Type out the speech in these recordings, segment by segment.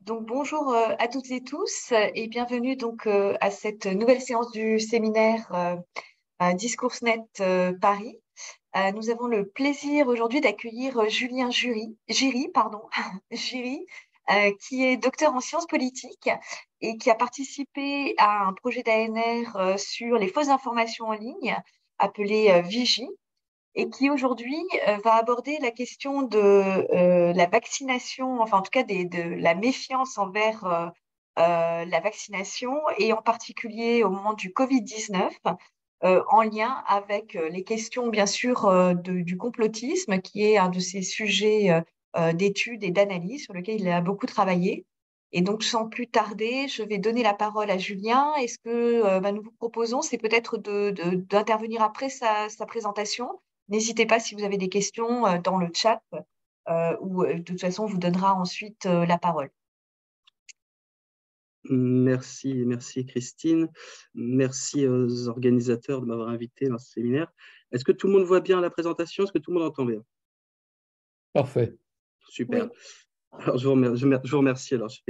Donc bonjour à toutes et tous et bienvenue à cette nouvelle séance du séminaire à Discoursnet Paris. Nous avons le plaisir aujourd'hui d'accueillir Julien Giry, Giry, qui est docteur en sciences politiques et qui a participé à un projet d'ANR sur les fausses informations en ligne appelé Vigie, et qui aujourd'hui va aborder la question de la vaccination, enfin en tout cas de la méfiance envers la vaccination, et en particulier au moment du Covid-19, en lien avec les questions bien sûr du complotisme, qui est un de ces sujets d'études et d'analyse sur lequel il a beaucoup travaillé. Et donc, sans plus tarder, je vais donner la parole à Julien. Et ce que nous vous proposons, c'est peut-être d'intervenir après sa présentation. N'hésitez pas si vous avez des questions dans le chat ou de toute façon, on vous donnera ensuite la parole. Merci Christine. Merci aux organisateurs de m'avoir invité dans ce séminaire. Est-ce que tout le monde voit bien la présentation? Est-ce que tout le monde entend bien? Parfait. Super. Oui. Alors, je vous remercie. Alors, je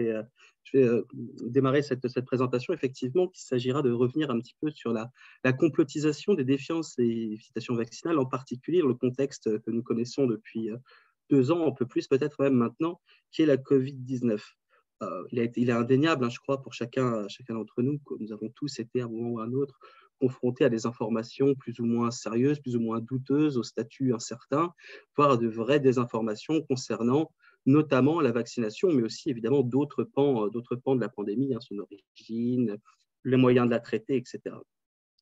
vais démarrer cette présentation. Effectivement, il s'agira de revenir un petit peu sur la complotisation des défiances et citations vaccinales, en particulier dans le contexte que nous connaissons depuis 2 ans, un peu plus peut-être même maintenant, qui est la Covid-19. Il est indéniable, je crois, pour chacun d'entre nous, que nous avons tous été à un moment ou à un autre confrontés à des informations plus ou moins sérieuses, plus ou moins douteuses, au statut incertain, voire à de vraies désinformations concernant notamment la vaccination, mais aussi évidemment d'autres pans de la pandémie, son origine, les moyens de la traiter, etc.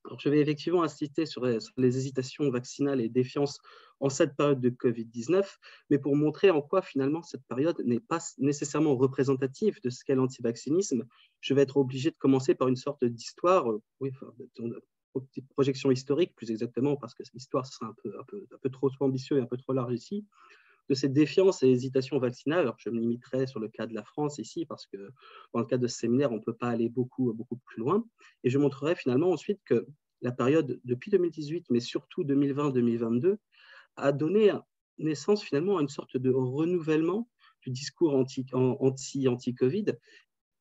Alors, je vais effectivement insister sur les hésitations vaccinales et défiances en cette période de Covid-19, mais pour montrer en quoi finalement cette période n'est pas nécessairement représentative de ce qu'est l'antivaccinisme, je vais être obligé de commencer par une sorte d'histoire, projection historique plus exactement, parce que l'histoire serait un peu trop ambitieux et un peu trop large ici, de cette défiance et hésitation vaccinale. Alors, je me limiterai sur le cas de la France ici, parce que dans le cadre de ce séminaire, on ne peut pas aller beaucoup plus loin. Et je montrerai finalement ensuite que la période depuis 2018, mais surtout 2020-2022, a donné naissance finalement à une sorte de renouvellement du discours anti-Covid,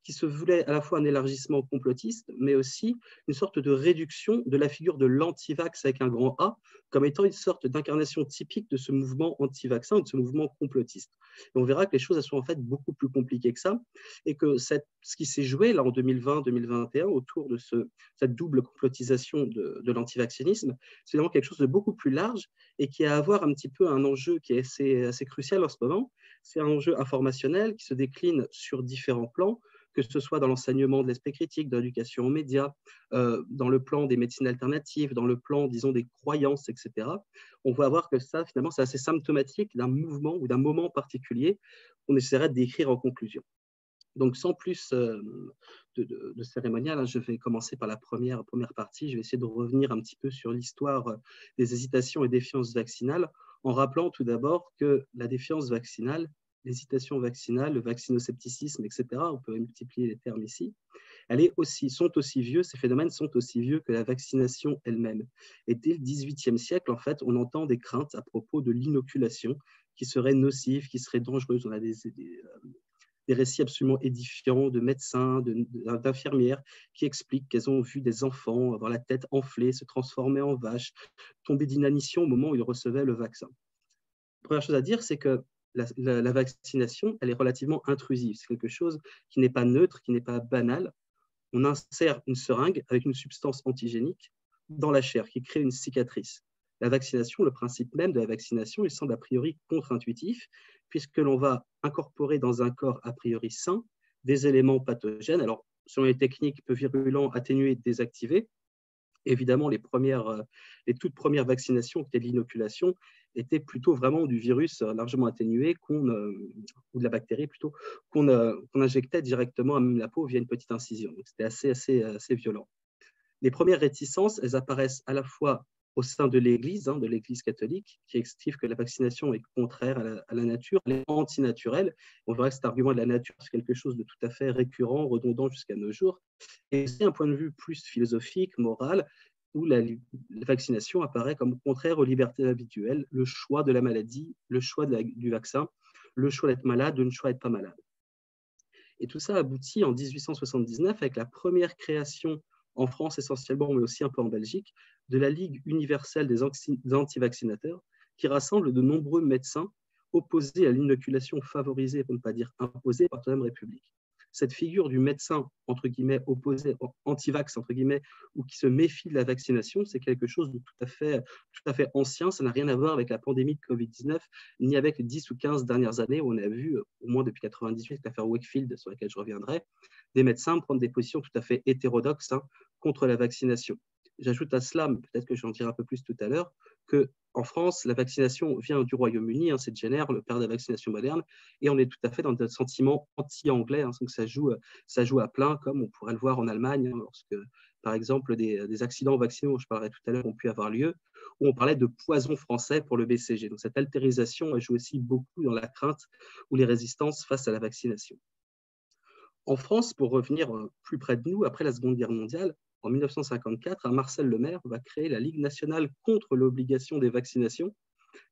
qui se voulait à la fois un élargissement complotiste, mais aussi une sorte de réduction de la figure de l'antivax avec un grand A, comme étant une sorte d'incarnation typique de ce mouvement anti-vaccin, de ce mouvement complotiste. Et on verra que les choses elles sont en fait beaucoup plus compliquées que ça, et que ce qui s'est joué là en 2020-2021 autour de cette double complotisation de l'antivaccinisme, c'est vraiment quelque chose de beaucoup plus large et qui a à voir un petit peu un enjeu qui est assez crucial en ce moment. C'est un enjeu informationnel qui se décline sur différents plans, que ce soit dans l'enseignement de l'esprit critique, de l'éducation aux médias, dans le plan des médecines alternatives, dans le plan, disons, des croyances, etc. On va voir que ça, finalement, c'est assez symptomatique d'un mouvement ou d'un moment particulier qu'on essaierait de décrire en conclusion. Donc, sans plus de cérémonial, je vais commencer par la première partie. Je vais essayer de revenir un petit peu sur l'histoire des hésitations et défiances vaccinales, en rappelant tout d'abord que la défiance vaccinale, l'hésitation vaccinale, le vaccinoscepticisme, etc., on peut multiplier les termes ici, ces phénomènes sont aussi vieux que la vaccination elle-même. Et dès le XVIIIe siècle, en fait, on entend des craintes à propos de l'inoculation qui serait nocive, qui serait dangereuse. On a des récits absolument édifiants de médecins, d'infirmières qui expliquent qu'elles ont vu des enfants avoir la tête enflée, se transformer en vache, tomber d'inanition au moment où ils recevaient le vaccin. La première chose à dire, c'est que la vaccination, elle est relativement intrusive. C'est quelque chose qui n'est pas neutre, qui n'est pas banal. On insère une seringue avec une substance antigénique dans la chair qui crée une cicatrice. La vaccination, le principe même de la vaccination, il semble a priori contre-intuitif, puisque l'on va incorporer dans un corps a priori sain des éléments pathogènes. Alors, selon les techniques, peu virulents, atténués, désactivés. Évidemment, les toutes premières vaccinations, qui étaient de l'inoculation, étaient plutôt vraiment du virus largement atténué, ou de la bactérie plutôt, qu'on injectait directement à même la peau via une petite incision. Donc, c'était assez violent. Les premières réticences, elles apparaissent à la fois au sein de l'Église catholique, qui explique que la vaccination est contraire à la nature, elle est antinaturelle. On verra que cet argument de la nature, c'est quelque chose de tout à fait récurrent, redondant jusqu'à nos jours. Et c'est un point de vue plus philosophique, moral, où la vaccination apparaît comme contraire aux libertés individuelles, le choix de la maladie, le choix du vaccin, le choix d'être malade, le choix d'être pas malade. Et tout ça aboutit en 1879 avec la première création en France essentiellement, mais aussi un peu en Belgique, de la Ligue universelle des anti-vaccinateurs, qui rassemble de nombreux médecins opposés à l'inoculation favorisée, pour ne pas dire imposée, par la Troisième République. Cette figure du médecin, entre guillemets, opposé, anti-vax, entre guillemets, ou qui se méfie de la vaccination, c'est quelque chose de tout à fait ancien. Ça n'a rien à voir avec la pandémie de Covid-19, ni avec les 10 ou 15 dernières années où on a vu, au moins depuis 1998, l'affaire Wakefield, sur laquelle je reviendrai, des médecins prendre des positions tout à fait hétérodoxes contre la vaccination. J'ajoute à cela, mais peut-être que j'en dirai un peu plus tout à l'heure, qu'en France, la vaccination vient du Royaume-Uni, c'est Jenner, le père de la vaccination moderne, et on est tout à fait dans un sentiment anti-anglais, donc ça joue à plein, comme on pourrait le voir en Allemagne, lorsque, par exemple, des accidents vaccinaux, je parlerai tout à l'heure, ont pu avoir lieu, où on parlait de poison français pour le BCG. Donc cette altérisation joue aussi beaucoup dans la crainte ou les résistances face à la vaccination. En France, pour revenir plus près de nous, après la Seconde Guerre mondiale, en 1954, Marcel Lemaire va créer la Ligue nationale contre l'obligation des vaccinations,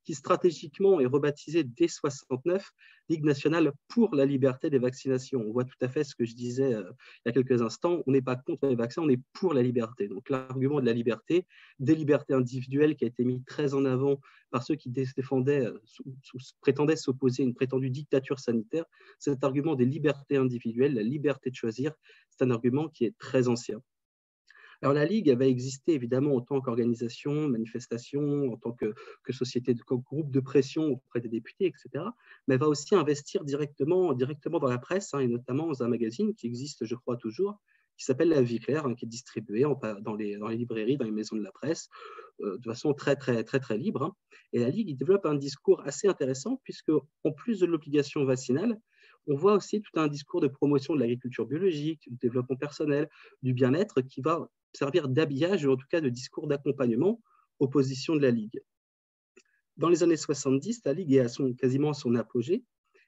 qui stratégiquement est rebaptisée dès 1969 Ligue nationale pour la liberté des vaccinations. On voit tout à fait ce que je disais il y a quelques instants, on n'est pas contre les vaccins, on est pour la liberté. Donc l'argument de la liberté, des libertés individuelles qui a été mis très en avant par ceux qui prétendaient s'opposer à une prétendue dictature sanitaire, cet argument des libertés individuelles, la liberté de choisir, c'est un argument qui est très ancien. Alors la Ligue va exister évidemment en tant qu'organisation, manifestation, en tant que société, comme groupe de pression auprès des députés, etc. Mais elle va aussi investir directement dans la presse, et notamment dans un magazine qui existe, je crois, toujours, qui s'appelle La Vie Claire, qui est distribué dans les librairies, dans les maisons de la presse, de façon très, très, très, très libre. Et la Ligue développe un discours assez intéressant, puisque en plus de l'obligation vaccinale, on voit aussi tout un discours de promotion de l'agriculture biologique, du développement personnel, du bien-être, qui va servir d'habillage, ou en tout cas de discours d'accompagnement aux positions de la Ligue. Dans les années 70, la Ligue est quasiment à son apogée,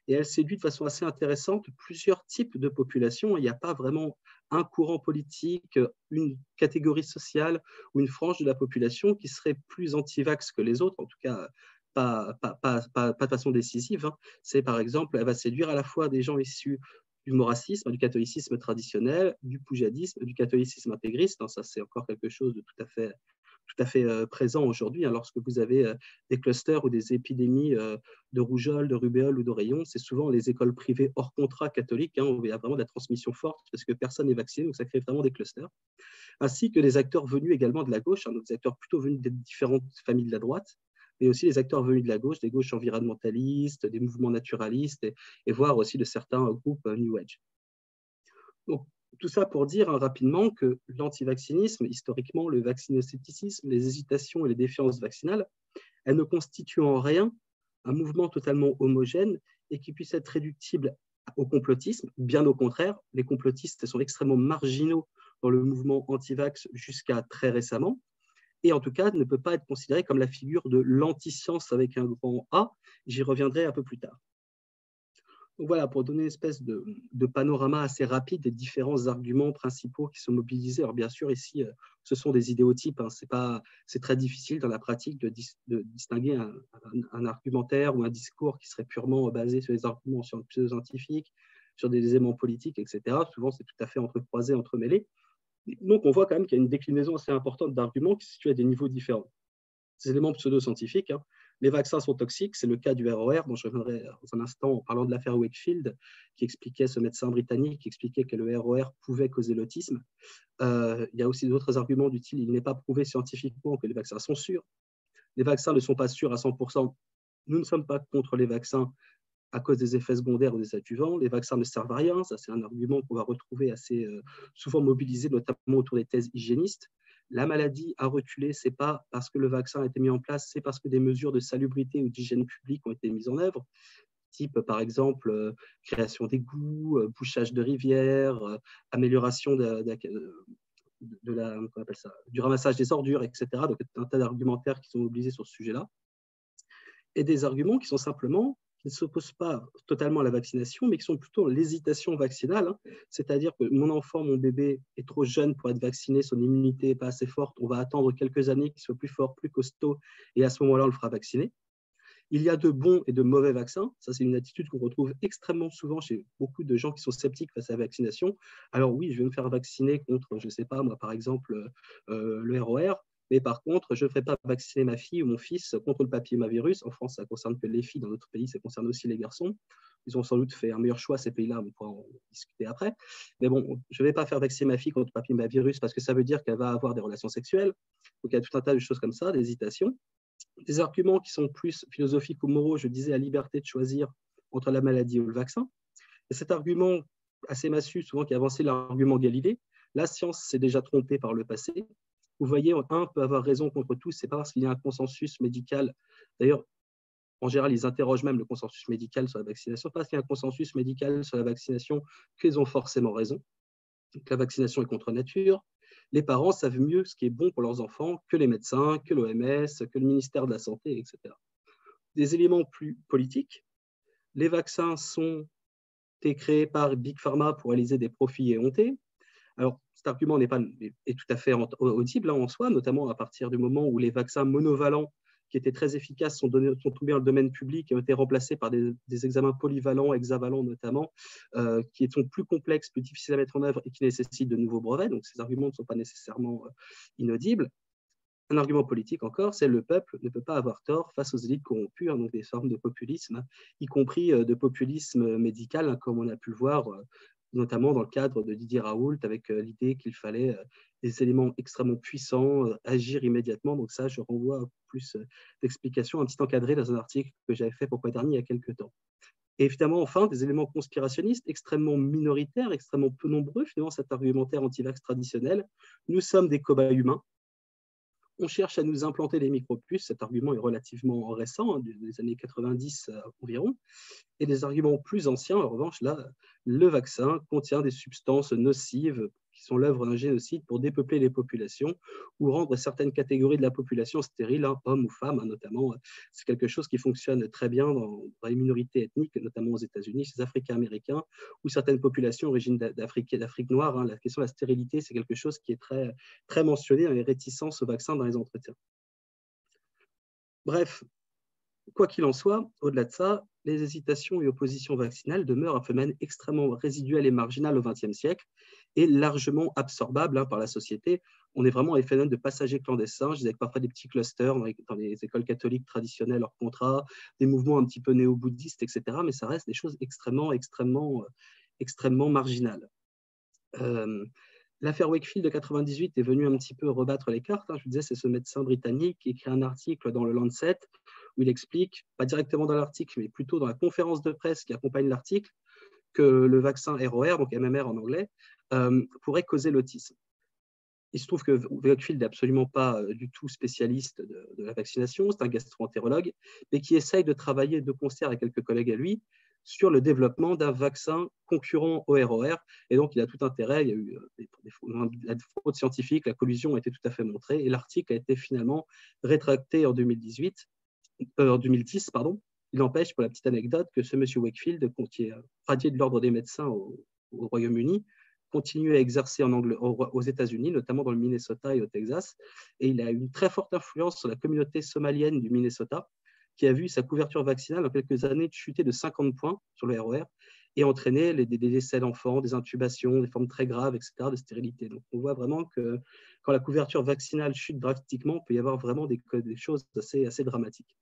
et elle séduit de façon assez intéressante plusieurs types de populations. Il n'y a pas vraiment un courant politique, une catégorie sociale ou une frange de la population qui serait plus anti-vax que les autres, en tout cas pas de façon décisive. C'est par exemple, elle va séduire à la fois des gens issus du maurassisme, du catholicisme traditionnel, du poujadisme, du catholicisme intégriste. Ça, c'est encore quelque chose de tout à fait présent aujourd'hui. Lorsque vous avez des clusters ou des épidémies de rougeole, de rubéole ou d'oreillons, c'est souvent les écoles privées hors contrat catholiques où il y a vraiment de la transmission forte parce que personne n'est vacciné, donc ça crée vraiment des clusters. Ainsi que des acteurs venus également de la gauche, des acteurs plutôt venus des différentes familles de la droite, mais aussi les acteurs venus de la gauche, des gauches environnementalistes, des mouvements naturalistes, et voire aussi de certains groupes New Age. Donc, tout ça pour dire rapidement que l'antivaccinisme, historiquement, le vaccinoscepticisme, les hésitations et les défiances vaccinales, elles ne constituent en rien un mouvement totalement homogène et qui puisse être réductible au complotisme. Bien au contraire, les complotistes sont extrêmement marginaux dans le mouvement anti-vax jusqu'à très récemment, et en tout cas ne peut pas être considéré comme la figure de l'anti-science avec un grand A. J'y reviendrai un peu plus tard. Donc voilà, pour donner une espèce de panorama assez rapide des différents arguments principaux qui sont mobilisés. Alors bien sûr, ici, ce sont des idéotypes. C'est très difficile dans la pratique de distinguer un argumentaire ou un discours qui serait purement basé sur des arguments pseudo-scientifiques, sur des éléments politiques, etc. Souvent, c'est tout à fait entrecroisé, entremêlé. Donc, on voit quand même qu'il y a une déclinaison assez importante d'arguments qui se situent à des niveaux différents. Ces éléments pseudo-scientifiques, les vaccins sont toxiques, c'est le cas du ROR, dont je reviendrai dans un instant en parlant de l'affaire Wakefield, ce médecin britannique qui expliquait que le ROR pouvait causer l'autisme. Il y a aussi d'autres arguments du style, il n'est pas prouvé scientifiquement que les vaccins sont sûrs. Les vaccins ne sont pas sûrs à 100%. Nous ne sommes pas contre les vaccins à cause des effets secondaires ou des adjuvants. Les vaccins ne servent à rien. Ça, c'est un argument qu'on va retrouver assez souvent mobilisé, notamment autour des thèses hygiénistes. La maladie a reculé, ce n'est pas parce que le vaccin a été mis en place, c'est parce que des mesures de salubrité ou d'hygiène publique ont été mises en œuvre, type par exemple création d'égouts, bouchage de rivières, amélioration du ramassage des ordures, etc. Donc, un tas d'argumentaires qui sont mobilisés sur ce sujet-là. Et des arguments qui sont simplement qui ne s'opposent pas totalement à la vaccination, mais qui sont plutôt l'hésitation vaccinale. C'est-à-dire que mon enfant, mon bébé est trop jeune pour être vacciné, son immunité n'est pas assez forte, on va attendre quelques années qu'il soit plus fort, plus costaud, et à ce moment-là, on le fera vacciner. Il y a de bons et de mauvais vaccins. Ça, c'est une attitude qu'on retrouve extrêmement souvent chez beaucoup de gens qui sont sceptiques face à la vaccination. Alors oui, je vais me faire vacciner contre, je ne sais pas, moi, par exemple, le ROR, mais par contre, je ne ferai pas vacciner ma fille ou mon fils contre le papillomavirus. En France, ça ne concerne que les filles. Dans d'autres pays, ça concerne aussi les garçons. Ils ont sans doute fait un meilleur choix, ces pays-là, on pourra en discuter après. Mais bon, je ne vais pas faire vacciner ma fille contre le papillomavirus parce que ça veut dire qu'elle va avoir des relations sexuelles. Donc, il y a tout un tas de choses comme ça, d'hésitations. Des arguments qui sont plus philosophiques ou moraux, je disais la liberté de choisir entre la maladie ou le vaccin. Et cet argument assez massu, souvent qui a avancé l'argument Galilée, la science s'est déjà trompée par le passé. Vous voyez, un peut avoir raison contre tous, c'est pas parce qu'il y a un consensus médical. D'ailleurs, en général, ils interrogent même le consensus médical sur la vaccination, parce qu'il y a un consensus médical sur la vaccination qu'ils ont forcément raison. Donc, la vaccination est contre nature. Les parents savent mieux ce qui est bon pour leurs enfants que les médecins, que l'OMS, que le ministère de la Santé, etc. Des éléments plus politiques. Les vaccins sont créés par Big Pharma pour réaliser des profits éhontés. Alors, cet argument est tout à fait audible en soi, notamment à partir du moment où les vaccins monovalents qui étaient très efficaces sont tombés dans le domaine public et ont été remplacés par des examens polyvalents, hexavalents notamment, qui sont plus complexes, plus difficiles à mettre en œuvre et qui nécessitent de nouveaux brevets. Donc, ces arguments ne sont pas nécessairement inaudibles. Un argument politique encore, c'est le peuple ne peut pas avoir tort face aux élites corrompues, donc des formes de populisme, y compris de populisme médical, comme on a pu le voir notamment dans le cadre de Didier Raoult, avec l'idée qu'il fallait des éléments extrêmement puissants, agir immédiatement. Donc ça, je renvoie à plus d'explications, un petit encadré dans un article que j'avais fait pour Quaterny il y a quelques temps. Et évidemment, enfin, des éléments conspirationnistes extrêmement minoritaires, extrêmement peu nombreux, finalement, cet argumentaire anti-vax traditionnel. Nous sommes des cobayes humains. On cherche à nous implanter des micropuces. Cet argument est relativement récent, des années 90 environ. Et des arguments plus anciens, en revanche, là, le vaccin contient des substances nocives qui sont l'œuvre d'un génocide pour dépeupler les populations ou rendre certaines catégories de la population stériles, hommes ou femmes notamment. C'est quelque chose qui fonctionne très bien dans les minorités ethniques, notamment aux États-Unis, chez les Africains-Américains ou certaines populations origines d'Afrique noire. La question de la stérilité, c'est quelque chose qui est très, très mentionné dans les réticences au vaccin dans les entretiens. Bref, quoi qu'il en soit, au-delà de ça, les hésitations et oppositions vaccinales demeurent un phénomène extrêmement résiduel et marginal au XXe siècle et largement absorbable par la société. On est vraiment à des phénomènes de passagers clandestins. Je disais que parfois des petits clusters dans les écoles catholiques traditionnelles hors contrat, des mouvements un petit peu néo-bouddhistes, etc. Mais ça reste des choses extrêmement marginales. L'affaire Wakefield de 98 est venue un petit peu rebattre les cartes. Je vous disais, c'est ce médecin britannique qui écrit un article dans le Lancet où il explique, pas directement dans l'article, mais plutôt dans la conférence de presse qui accompagne l'article, que le vaccin ROR, donc MMR en anglais, pourrait causer l'autisme. Il se trouve que Wakefield n'est absolument pas du tout spécialiste de la vaccination, c'est un gastro-entérologue, mais qui essaye de travailler de concert avec quelques collègues à lui sur le développement d'un vaccin concurrent au ROR. Et donc, il a tout intérêt. Il y a eu la fraude scientifique, la collusion a été tout à fait montrée. Et l'article a été finalement rétracté en 2010. Il n'empêche, pour la petite anecdote, que ce monsieur Wakefield, qui est radié de l'ordre des médecins au Royaume-Uni, continue à exercer aux États-Unis, notamment dans le Minnesota et au Texas. Et il a une très forte influence sur la communauté somalienne du Minnesota, qui a vu sa couverture vaccinale en quelques années chuter de 50 points sur le ROR et entraîner des décès d'enfants, des intubations, des formes très graves, etc., de stérilité. Donc, on voit vraiment que quand la couverture vaccinale chute drastiquement, il peut y avoir vraiment des choses assez dramatiques.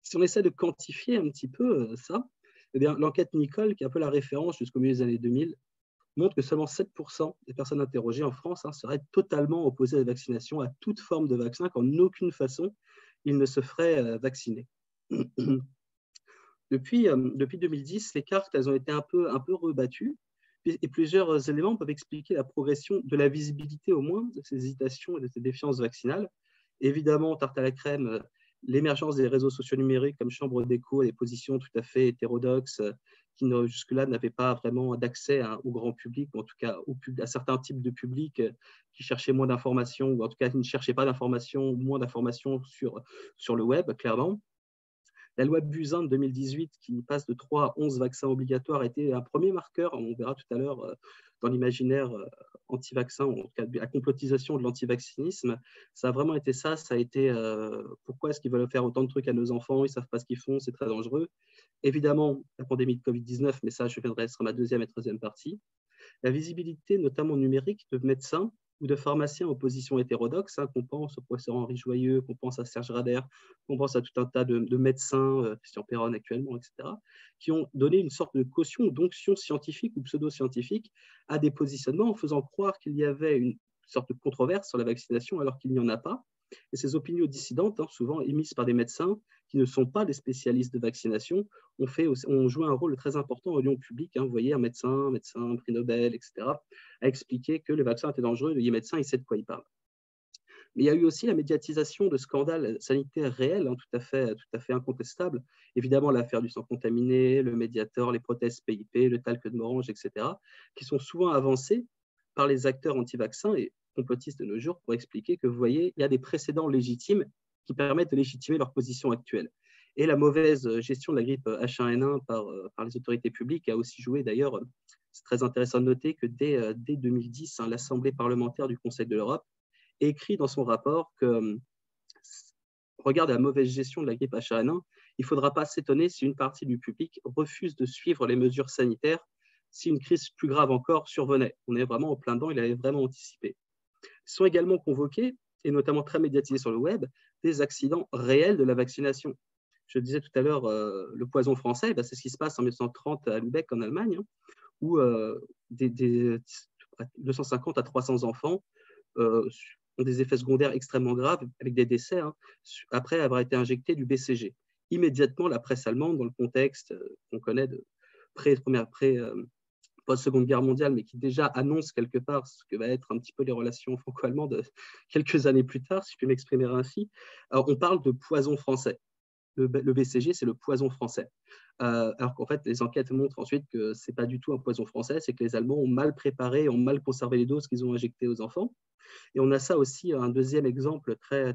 Si on essaie de quantifier un petit peu ça, eh bien, l'enquête Nicole, qui est un peu la référence jusqu'au milieu des années 2000, montre que seulement 7% des personnes interrogées en France seraient totalement opposées à la vaccination, à toute forme de vaccin, qu'en aucune façon ils ne se feraient vacciner. Depuis 2010, les cartes elles ont été un peu rebattues et plusieurs éléments peuvent expliquer la progression de la visibilité au moins de ces hésitations et de ces défiances vaccinales. Évidemment, tarte à la crème, l'émergence des réseaux sociaux numériques comme chambre d'écho, des positions tout à fait hétérodoxes qui jusque-là n'avaient pas vraiment d'accès au grand public, ou en tout cas à certains types de publics qui cherchaient moins d'informations, ou en tout cas qui ne cherchaient pas d'informations, ou moins d'informations sur le web, clairement. La loi Buzyn de 2018, qui passe de 3 à 11 vaccins obligatoires, était un premier marqueur, on verra tout à l'heure, dans l'imaginaire anti-vaccin, en tout cas la complotisation de l'antivaccinisme. Ça a vraiment été ça. Ça a été pourquoi est-ce qu'ils veulent faire autant de trucs à nos enfants, ils ne savent pas ce qu'ils font, c'est très dangereux. Évidemment, la pandémie de Covid-19, mais ça, je viendrai sur ma deuxième et troisième partie. La visibilité, notamment numérique, de médecins ou de pharmaciens en position hétérodoxe, qu'on pense au professeur Henri Joyeux, qu'on pense à Serge Rader, qu'on pense à tout un tas de médecins, Christian Perron actuellement, etc., qui ont donné une sorte de caution ou d'onction scientifique ou pseudo-scientifique à des positionnements en faisant croire qu'il y avait une sorte de controverse sur la vaccination alors qu'il n'y en a pas. Et ces opinions dissidentes, souvent émises par des médecins qui ne sont pas des spécialistes de vaccination, ont joué un rôle très important au lieu public. Vous voyez, un médecin, prix Nobel, etc., a expliqué que le vaccin était dangereux. Le médecin, il sait de quoi il parle. Mais il y a eu aussi la médiatisation de scandales sanitaires réels, tout à fait incontestables. Évidemment, l'affaire du sang contaminé, le Mediator, les prothèses PIP, le talc de Morange, etc., qui sont souvent avancés par les acteurs anti-vaccins et complotistes de nos jours pour expliquer que, vous voyez, il y a des précédents légitimes qui permettent de légitimer leur position actuelle. Et la mauvaise gestion de la grippe H1N1 par les autorités publiques a aussi joué. D'ailleurs, c'est très intéressant de noter que dès 2010, l'Assemblée parlementaire du Conseil de l'Europe écrit dans son rapport que, regarde la mauvaise gestion de la grippe H1N1, il ne faudra pas s'étonner si une partie du public refuse de suivre les mesures sanitaires si une crise plus grave encore survenait. On est vraiment en plein dedans, il avait vraiment anticipé. Ils sont également convoqués, et notamment très médiatisés sur le web, des accidents réels de la vaccination. Je disais tout à l'heure, le poison français, c'est ce qui se passe en 1930 à Lübeck, en Allemagne, où 250 à 300 enfants ont des effets secondaires extrêmement graves, avec des décès, après avoir été injectés du BCG. Immédiatement, la presse allemande, dans le contexte qu'on connaît de post-seconde guerre mondiale, mais qui déjà annonce quelque part ce que va être un petit peu les relations franco-allemandes quelques années plus tard, si je puis m'exprimer ainsi. Alors, on parle de poison français. Le BCG, c'est le poison français. Alors qu'en fait, les enquêtes montrent ensuite que ce n'est pas du tout un poison français, c'est que les Allemands ont mal préparé, ont mal conservé les doses qu'ils ont injectées aux enfants. Et on a ça aussi, un deuxième exemple très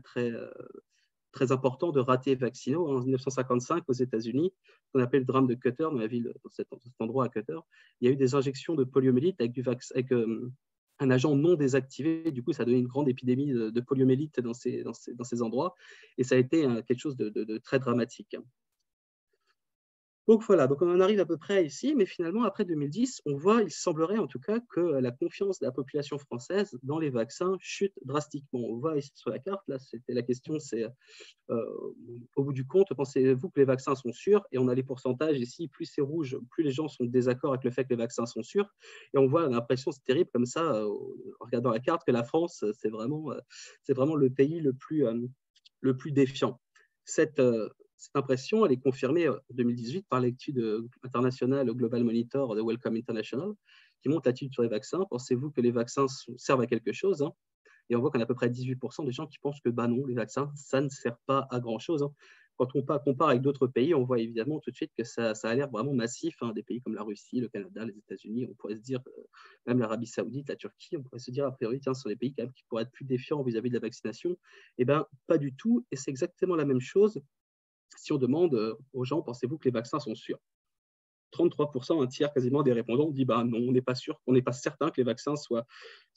important de ratés vaccinaux. En 1955, aux États-Unis, qu'on appelle le drame de Cutter, dans la ville, dans cet endroit à Cutter, il y a eu des injections de poliomyélite avec un agent non désactivé. Du coup, ça a donné une grande épidémie de poliomyélite dans ces endroits. Et ça a été quelque chose de très dramatique. Donc voilà, donc on en arrive à peu près ici, mais finalement, après 2010, on voit, il semblerait en tout cas que la confiance de la population française dans les vaccins chute drastiquement. On voit ici sur la carte, là, c'était la question, c'est au bout du compte, pensez-vous que les vaccins sont sûrs? Et on a les pourcentages ici, plus c'est rouge, plus les gens sont en désaccord avec le fait que les vaccins sont sûrs. Et on voit l'impression, c'est terrible comme ça, en regardant la carte, que la France, c'est vraiment le pays le plus défiant. Cette impression, elle est confirmée en 2018 par l'étude internationale Global Monitor de Wellcome International, qui montre l'attitude sur les vaccins. Pensez-vous que les vaccins servent à quelque chose? Et on voit qu'on a à peu près 18% des gens qui pensent que non, les vaccins, ça ne sert pas à grand-chose. Quand on compare avec d'autres pays, on voit évidemment tout de suite que ça a l'air vraiment massif. Des pays comme la Russie, le Canada, les États-Unis, on pourrait se dire, même l'Arabie Saoudite, la Turquie, on pourrait se dire a priori, tiens, ce sont des pays quand même qui pourraient être plus défiants vis-à-vis de la vaccination. Eh bien, pas du tout. Et c'est exactement la même chose si on demande aux gens, pensez-vous que les vaccins sont sûrs? 33%, un tiers quasiment des répondants dit non, on n'est pas sûr, on n'est pas certain que les vaccins soient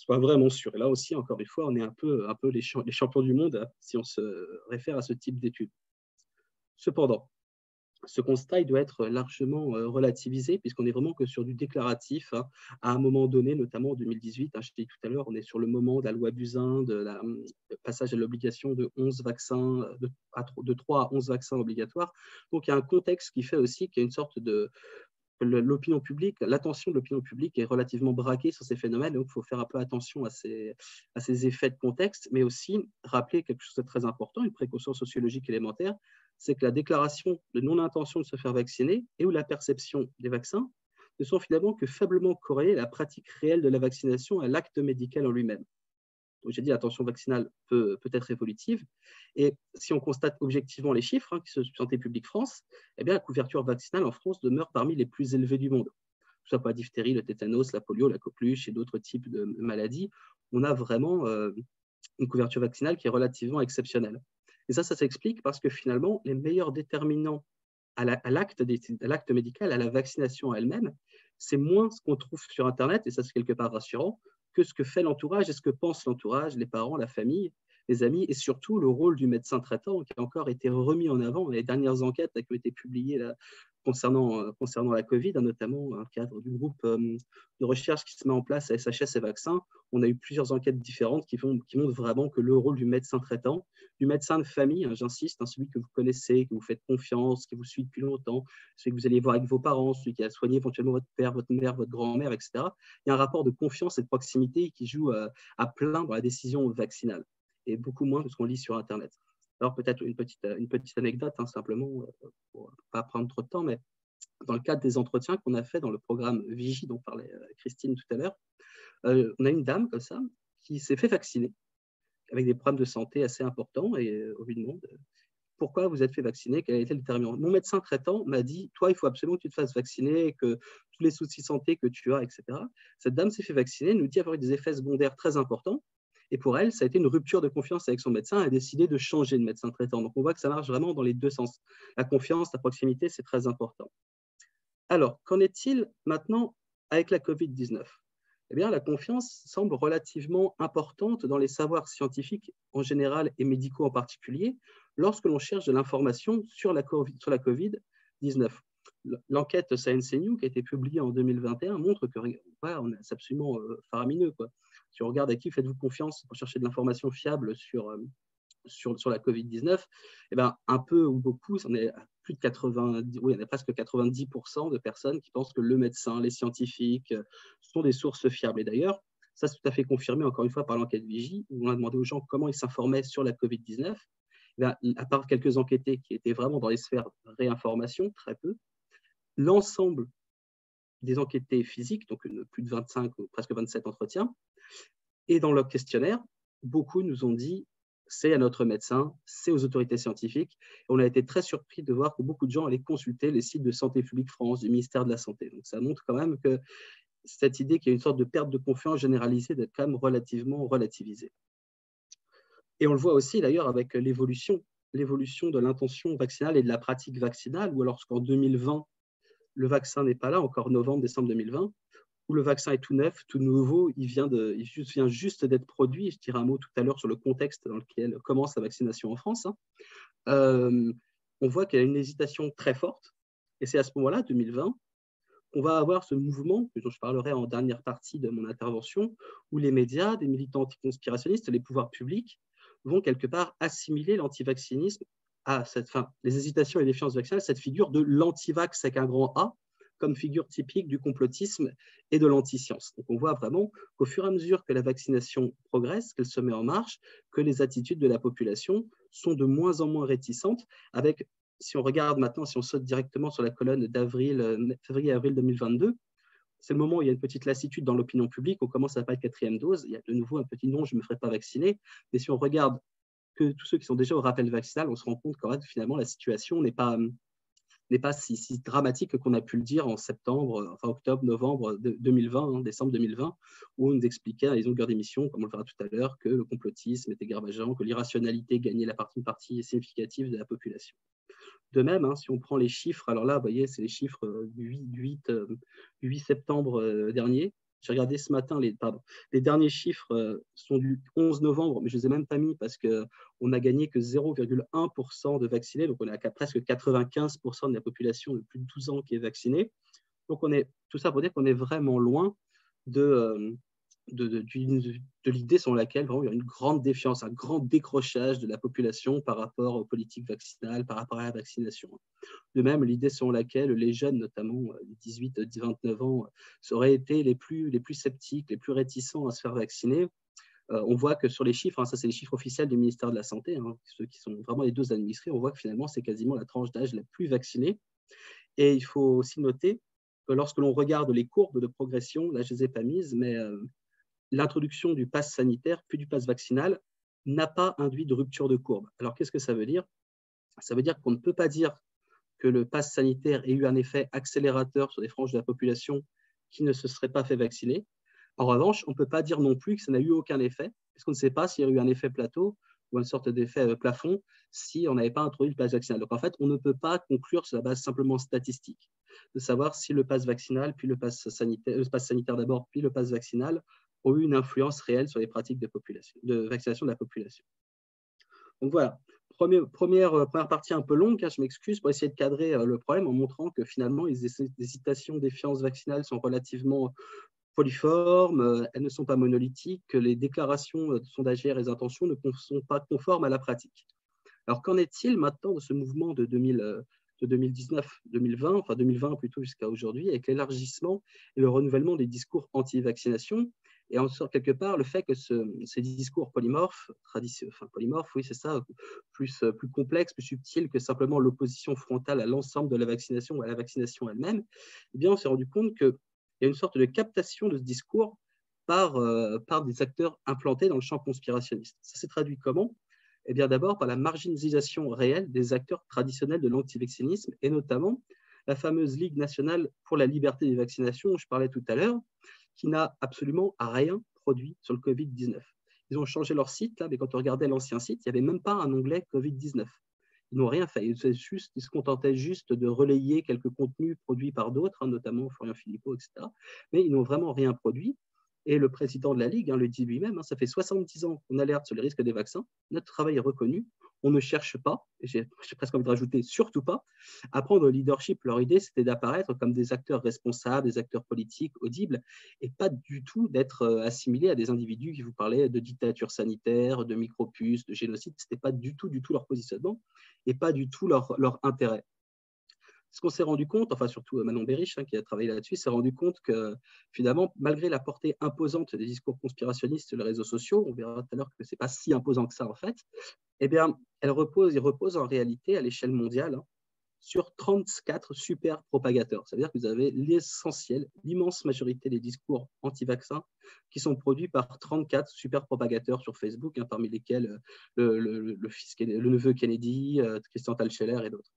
vraiment sûrs. Et là aussi, encore une fois, on est un peu les champions du monde si on se réfère à ce type d'études. Cependant, ce constat doit être largement relativisé puisqu'on n'est vraiment que sur du déclaratif à un moment donné, notamment en 2018. Je l'ai dit tout à l'heure, on est sur le moment de la loi Buzyn, de passage à l'obligation de 11 vaccins, de 3 à 11 vaccins obligatoires. Donc, il y a un contexte qui fait aussi qu'il y a une sorte de l'opinion publique, l'attention de l'opinion publique est relativement braquée sur ces phénomènes, donc il faut faire un peu attention à ces effets de contexte, mais aussi rappeler quelque chose de très important, une précaution sociologique élémentaire, c'est que la déclaration de non-intention de se faire vacciner et ou la perception des vaccins ne sont finalement que faiblement corrélées à la pratique réelle de la vaccination, à l'acte médical en lui-même. Donc, j'ai dit l'attention vaccinale peut être évolutive. Et si on constate objectivement les chiffres qui sont sur Santé publique France, eh bien, la couverture vaccinale en France demeure parmi les plus élevées du monde. Que ce soit pour la diphtérie, le tétanos, la polio, la coqueluche et d'autres types de maladies, on a vraiment une couverture vaccinale qui est relativement exceptionnelle. Et ça s'explique parce que finalement, les meilleurs déterminants à l'acte médical, à la vaccination elle-même, c'est moins ce qu'on trouve sur Internet, et ça c'est quelque part rassurant, que ce que fait l'entourage et ce que pense l'entourage, les parents, la famille, les amis, et surtout le rôle du médecin traitant qui a encore été remis en avant. Les dernières enquêtes qui ont été publiées là, concernant la Covid, notamment dans le cadre du groupe de recherche qui se met en place à SHS et Vaccins, on a eu plusieurs enquêtes différentes qui montrent vraiment que le rôle du médecin traitant, du médecin de famille, j'insiste, celui que vous connaissez, que vous faites confiance, qui vous suit depuis longtemps, celui que vous allez voir avec vos parents, celui qui a soigné éventuellement votre père, votre mère, votre grand-mère, etc. Il y a un rapport de confiance et de proximité qui joue à plein dans la décision vaccinale, et beaucoup moins que ce qu'on lit sur Internet. Alors peut-être une petite anecdote, simplement, pour ne pas prendre trop de temps, mais dans le cadre des entretiens qu'on a fait dans le programme Vigie, dont parlait Christine tout à l'heure, on a une dame comme ça qui s'est fait vacciner avec des problèmes de santé assez importants, et on lui demande pourquoi vous êtes fait vacciner, quel a été le déterminant. Mon médecin traitant m'a dit, toi, il faut absolument que tu te fasses vacciner, que tous les soucis de santé que tu as, etc. Cette dame s'est fait vacciner, nous dit avoir eu des effets secondaires très importants. Et pour elle, ça a été une rupture de confiance avec son médecin. Elle a décidé de changer de médecin traitant. Donc, on voit que ça marche vraiment dans les deux sens. La confiance, la proximité, c'est très important. Alors, qu'en est-il maintenant avec la COVID-19 ? Eh bien, la confiance semble relativement importante dans les savoirs scientifiques en général et médicaux en particulier, lorsque l'on cherche de l'information sur la COVID-19. L'enquête Science News qui a été publiée en 2021 montre que c'est absolument faramineux, quoi. Si on regarde à qui faites-vous confiance pour chercher de l'information fiable sur la COVID-19, eh ben, un peu ou beaucoup, on est à plus de 90, oui, on est presque 90% de personnes qui pensent que le médecin, les scientifiques sont des sources fiables. Et d'ailleurs, ça c'est tout à fait confirmé encore une fois par l'enquête Vigie, où on a demandé aux gens comment ils s'informaient sur la COVID-19. Eh bien, à part quelques enquêtés qui étaient vraiment dans les sphères de réinformation, très peu, l'ensemble des enquêtés physiques, donc plus de 25 ou presque 27 entretiens, et dans leur questionnaire, beaucoup nous ont dit c'est à notre médecin, c'est aux autorités scientifiques. Et on a été très surpris de voir que beaucoup de gens allaient consulter les sites de Santé publique France, du ministère de la Santé. Donc ça montre quand même que cette idée qu'il y a une sorte de perte de confiance généralisée d'être quand même relativement relativisée. Et on le voit aussi d'ailleurs avec l'évolution de l'intention vaccinale et de la pratique vaccinale, où lorsqu'en 2020, le vaccin n'est pas là, encore novembre, décembre 2020, où le vaccin est tout neuf, tout nouveau, il vient juste d'être produit. Je dirai un mot tout à l'heure sur le contexte dans lequel commence la vaccination en France. On voit qu'il y a une hésitation très forte, et c'est à ce moment-là, 2020, qu'on va avoir ce mouvement, dont je parlerai en dernière partie de mon intervention, où les médias, des militants anticonspirationnistes, les pouvoirs publics vont quelque part assimiler l'antivaccinisme à les hésitations et défiances vaccinales, cette figure de l'antivax avec un grand A, comme figure typique du complotisme et de l'antiscience. Donc on voit vraiment qu'au fur et à mesure que la vaccination progresse, qu'elle se met en marche, que les attitudes de la population sont de moins en moins réticentes, avec, si on regarde maintenant, si on saute directement sur la colonne février-avril 2022, c'est le moment où il y a une petite lassitude dans l'opinion publique, on commence à parler de 4e dose, il y a de nouveau un petit non, je ne me ferai pas vacciner, mais si on regarde que tous ceux qui sont déjà au rappel vaccinal, on se rend compte qu'en fait, finalement, la situation n'est pas si dramatique qu'on a pu le dire en octobre, novembre 2020, décembre 2020, où on nous expliquait à les longueurs d'émission, comme on le verra tout à l'heure, que le complotisme était garbagent, que l'irrationalité gagnait une partie significative de la population. De même, si on prend les chiffres, alors là, vous voyez, c'est les chiffres du 8 septembre dernier. J'ai regardé ce matin, les derniers chiffres sont du 11 novembre, mais je ne les ai même pas mis parce qu'on n'a gagné que 0,1% de vaccinés, donc on est à presque 95% de la population de plus de 12 ans qui est vaccinée. Donc tout ça pour dire qu'on est vraiment loin de l'idée selon laquelle vraiment, il y a une grande défiance, un grand décrochage de la population par rapport aux politiques vaccinales, par rapport à la vaccination. De même, l'idée selon laquelle les jeunes, notamment les 18-29 ans, auraient été les plus sceptiques, les plus réticents à se faire vacciner. On voit que sur les chiffres, ça c'est les chiffres officiels du ministère de la Santé, ceux qui sont vraiment les deux administrés, on voit que finalement c'est quasiment la tranche d'âge la plus vaccinée. Et il faut aussi noter que lorsque l'on regarde les courbes de progression, là je ne les ai pas mises, mais l'introduction du pass sanitaire puis du pass vaccinal n'a pas induit de rupture de courbe. Alors qu'est-ce que ça veut dire ? Ça veut dire qu'on ne peut pas dire que le pass sanitaire ait eu un effet accélérateur sur des franges de la population qui ne se seraient pas fait vacciner. En revanche, on ne peut pas dire non plus que ça n'a eu aucun effet, puisqu'on ne sait pas s'il y a eu un effet plateau ou une sorte d'effet plafond si on n'avait pas introduit le pass vaccinal. Donc en fait, on ne peut pas conclure sur la base simplement statistique de savoir si le pass vaccinal, puis le pass sanitaire d'abord, puis le pass vaccinal ont eu une influence réelle sur les pratiques de vaccination de la population. Donc voilà, première partie un peu longue, je m'excuse, pour essayer de cadrer le problème en montrant que finalement les hésitations, défiances vaccinales sont relativement poliformes, elles ne sont pas monolithiques, que les déclarations sondagères et les intentions ne sont pas conformes à la pratique. Alors qu'en est-il maintenant de ce mouvement de 2019-2020, enfin 2020 plutôt jusqu'à aujourd'hui, avec l'élargissement et le renouvellement des discours anti-vaccination, et en sorte quelque part le fait que ces discours polymorphes, polymorphes, oui c'est ça, plus complexes, plus subtils que simplement l'opposition frontale à l'ensemble de la vaccination ou à la vaccination elle-même, eh bien on s'est rendu compte qu'il y a une sorte de captation de ce discours par des acteurs implantés dans le champ conspirationniste. Ça s'est traduit comment ? Eh bien, d'abord par la marginalisation réelle des acteurs traditionnels de l'antivaccinisme et notamment la fameuse Ligue nationale pour la liberté des vaccinations dont je parlais tout à l'heure, qui n'a absolument rien produit sur le Covid-19. Ils ont changé leur site, là, mais quand on regardait l'ancien site, il n'y avait même pas un onglet Covid-19. Ils n'ont rien fait. Ils se contentaient juste de relayer quelques contenus produits par d'autres, notamment Florian Philippot, etc. Mais ils n'ont vraiment rien produit. Et le président de la Ligue le dit lui-même, ça fait 70 ans qu'on alerte sur les risques des vaccins, notre travail est reconnu, on ne cherche pas, et j'ai presque envie de rajouter surtout pas, à prendre le leadership. Leur idée, c'était d'apparaître comme des acteurs responsables, des acteurs politiques audibles, et pas du tout d'être assimilés à des individus qui vous parlaient de dictature sanitaire, de micropuces, de génocide. Ce n'était pas du tout leur positionnement, et pas du tout leur intérêt. Ce qu'on s'est rendu compte, enfin surtout Manon Bérich qui a travaillé là-dessus, s'est rendu compte que finalement, malgré la portée imposante des discours conspirationnistes sur les réseaux sociaux, on verra tout à l'heure que ce n'est pas si imposant que ça en fait, eh bien, ils reposent en réalité à l'échelle mondiale sur 34 super propagateurs. C'est-à-dire que vous avez l'essentiel, l'immense majorité des discours anti-vaccins qui sont produits par 34 super propagateurs sur Facebook, parmi lesquels le neveu Kennedy, Christian Talscheller et d'autres.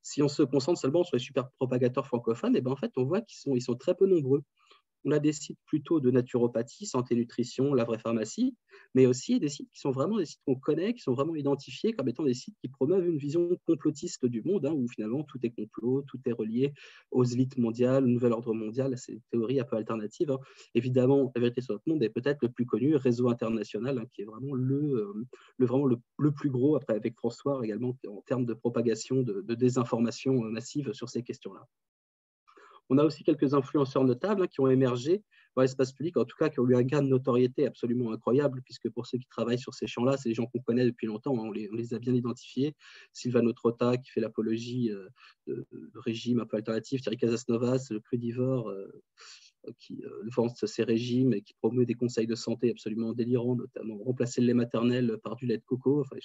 Si on se concentre seulement sur les super propagateurs francophones, en fait, on voit qu'ils sont très peu nombreux. On a des sites plutôt de naturopathie, santé, nutrition, la vraie pharmacie, mais aussi des sites qui sont vraiment des sites qu'on connaît, qui sont vraiment identifiés comme étant des sites qui promeuvent une vision complotiste du monde, où finalement tout est complot, tout est relié aux élites mondiales, au nouvel ordre mondial, à ces théories un peu alternatives. Évidemment, la vérité sur notre monde est peut-être le plus connu, Réseau International, qui est vraiment le plus gros, après avec François également, en termes de propagation de désinformation massive sur ces questions-là. On a aussi quelques influenceurs notables qui ont émergé dans l'espace public, en tout cas qui ont eu un gain de notoriété absolument incroyable, puisque pour ceux qui travaillent sur ces champs-là, c'est des gens qu'on connaît depuis longtemps, on les a bien identifiés. Sylvano Trotta, qui fait l'apologie de régimes un peu alternatifs, Thierry Casasnovas, le crudivore, qui vante ces régimes et qui promeut des conseils de santé absolument délirants, notamment remplacer le lait maternel par du lait de coco, enfin,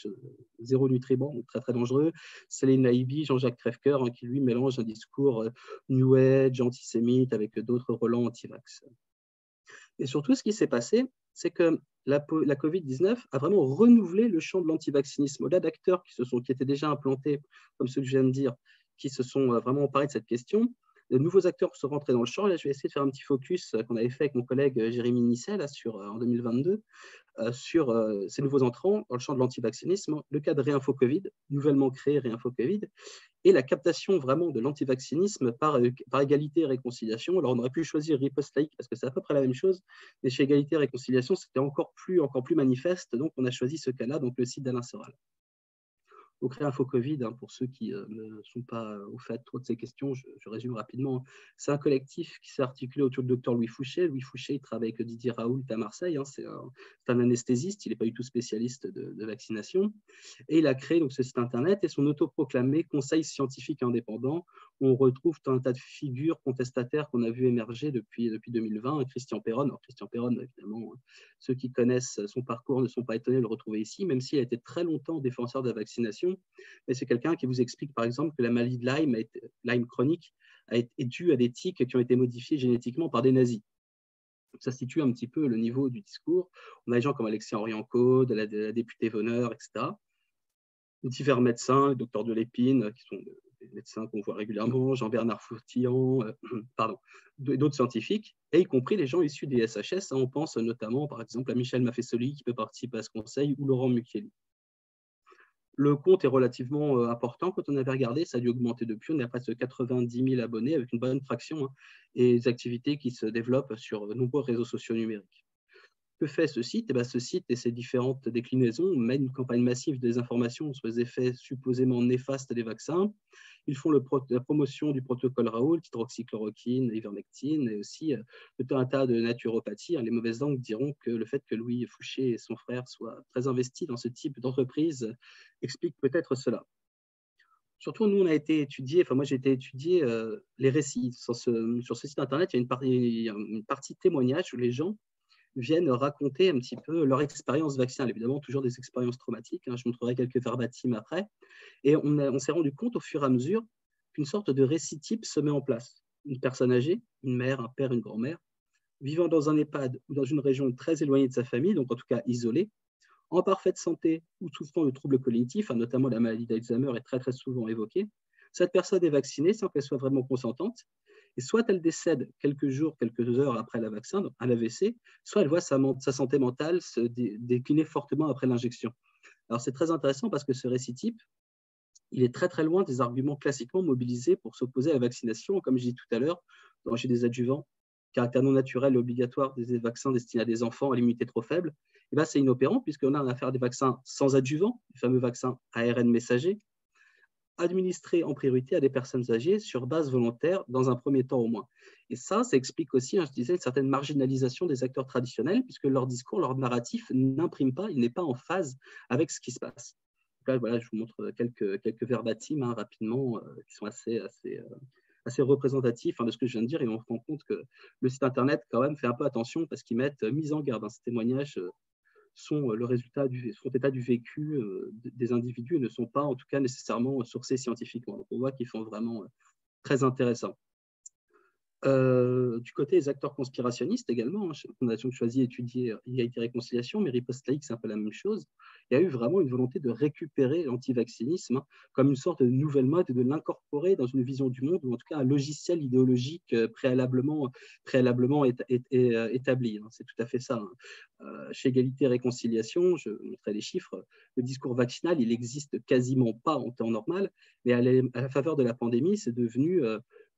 zéro nutriment, donc très très dangereux. Céline Laibi, Jean-Jacques Crèvecoeur, qui lui mélange un discours New Age, antisémite, avec d'autres relents anti-vax. Et surtout, ce qui s'est passé, c'est que la Covid-19 a vraiment renouvelé le champ de l'antivaccinisme. Au-delà d'acteurs qui étaient déjà implantés, comme ceux que je viens de dire, qui se sont vraiment emparés de cette question, de nouveaux acteurs sont rentrés dans le champ. Là, je vais essayer de faire un petit focus qu'on avait fait avec mon collègue Jérémy Nisset en 2022 sur ces nouveaux entrants dans le champ de l'antivaccinisme. Le cas de Réinfo Covid, nouvellement créé Réinfo Covid, et la captation vraiment de l'antivaccinisme par égalité et réconciliation. Alors, on aurait pu choisir Riposte Laïque parce que c'est à peu près la même chose, mais chez égalité et réconciliation, c'était encore plus manifeste. Donc, on a choisi ce cas-là, donc le site d'Alain Soral. Donc, Réinfo Covid, pour ceux qui ne sont pas au fait trop de ces questions, je résume rapidement. C'est un collectif qui s'est articulé autour du docteur Louis Fouché. Louis Fouché, il travaille avec Didier Raoult à Marseille. C'est un anesthésiste, il n'est pas du tout spécialiste de vaccination. Et il a créé donc, ce site internet et son autoproclamé Conseil scientifique indépendant, où on retrouve tout un tas de figures contestataires qu'on a vu émerger depuis 2020. Christian Perron. Alors, Christian Perron, évidemment, ceux qui connaissent son parcours ne sont pas étonnés de le retrouver ici, même s'il a été très longtemps défenseur de la vaccination. Mais c'est quelqu'un qui vous explique, par exemple, que la maladie de Lyme chronique est due à des tiques qui ont été modifiées génétiquement par des nazis. Donc, ça situe un petit peu le niveau du discours. On a des gens comme Alexis Henry-Encaude, la députée Voneur, etc. Divers médecins, le docteur Delépine, qui sont médecins qu'on voit régulièrement, Jean-Bernard Fourtillan, d'autres scientifiques, et y compris les gens issus des SHS. On pense notamment, par exemple, à Michel Maffesoli, qui peut participer à ce conseil, ou Laurent Mucchielli. Le compte est relativement important. Quand on avait regardé, ça a dû augmenter depuis. On est à presque 90 000 abonnés, avec une bonne fraction, et des activités qui se développent sur de nombreux réseaux sociaux numériques. Que fait ce site? Ce site et ses différentes déclinaisons mènent une campagne massive de désinformation sur les effets supposément néfastes des vaccins. Ils font la promotion du protocole Raoult, hydroxychloroquine, ivermectine, et aussi tout un tas de naturopathies. Les mauvaises langues diront que le fait que Louis Fouché et son frère soient très investis dans ce type d'entreprise explique peut-être cela. Surtout, nous, on a été étudier, moi j'ai été étudier les récits. Sur ce site internet, il y a une partie témoignage où les gens viennent raconter un petit peu leur expérience vaccinale. Évidemment, toujours des expériences traumatiques. Je montrerai quelques verbatims après. Et on s'est rendu compte au fur et à mesure qu'une sorte de récit type se met en place. Une personne âgée, une mère, un père, une grand-mère, vivant dans un EHPAD ou dans une région très éloignée de sa famille, donc en tout cas isolée, en parfaite santé ou souffrant de troubles cognitifs, notamment la maladie d'Alzheimer est très très souvent évoquée. Cette personne est vaccinée sans qu'elle soit vraiment consentante. Et soit elle décède quelques jours, quelques heures après le vaccin, à l'AVC, soit elle voit sa santé mentale se décliner fortement après l'injection. Alors c'est très intéressant parce que ce récit type, il est très très loin des arguments classiquement mobilisés pour s'opposer à la vaccination. Comme je disais tout à l'heure, chez des adjuvants, caractère non naturel et obligatoire des vaccins destinés à des enfants à l'immunité trop faible, c'est inopérant puisqu'on a affaire à des vaccins sans adjuvant, les fameux vaccins ARN messager, administrés en priorité à des personnes âgées sur base volontaire, dans un premier temps au moins. Et ça explique aussi, je disais, une certaine marginalisation des acteurs traditionnels, puisque leur discours, leur narratif n'imprime pas, il n'est pas en phase avec ce qui se passe. Donc là, voilà, je vous montre quelques verbatims rapidement, qui sont assez représentatifs de ce que je viens de dire, et on se rend compte que le site internet quand même fait un peu attention parce qu'ils mettent mise en garde. Ces témoignages sont le résultat font état du vécu des individus et ne sont pas en tout cas nécessairement sourcés scientifiquement. Donc on voit qu'ils sont vraiment très intéressants. Du côté des acteurs conspirationnistes également, la Fondation choisit étudier Égalité et Réconciliation, mais Riposte Laïque, c'est un peu la même chose. Il y a eu vraiment une volonté de récupérer l'antivaccinisme comme une sorte de nouvelle mode et de l'incorporer dans une vision du monde, ou en tout cas un logiciel idéologique préalablement établi. C'est tout à fait ça. Chez Égalité et Réconciliation, je montrerai les chiffres, le discours vaccinal, il n'existe quasiment pas en temps normal, mais à la faveur de la pandémie, c'est devenu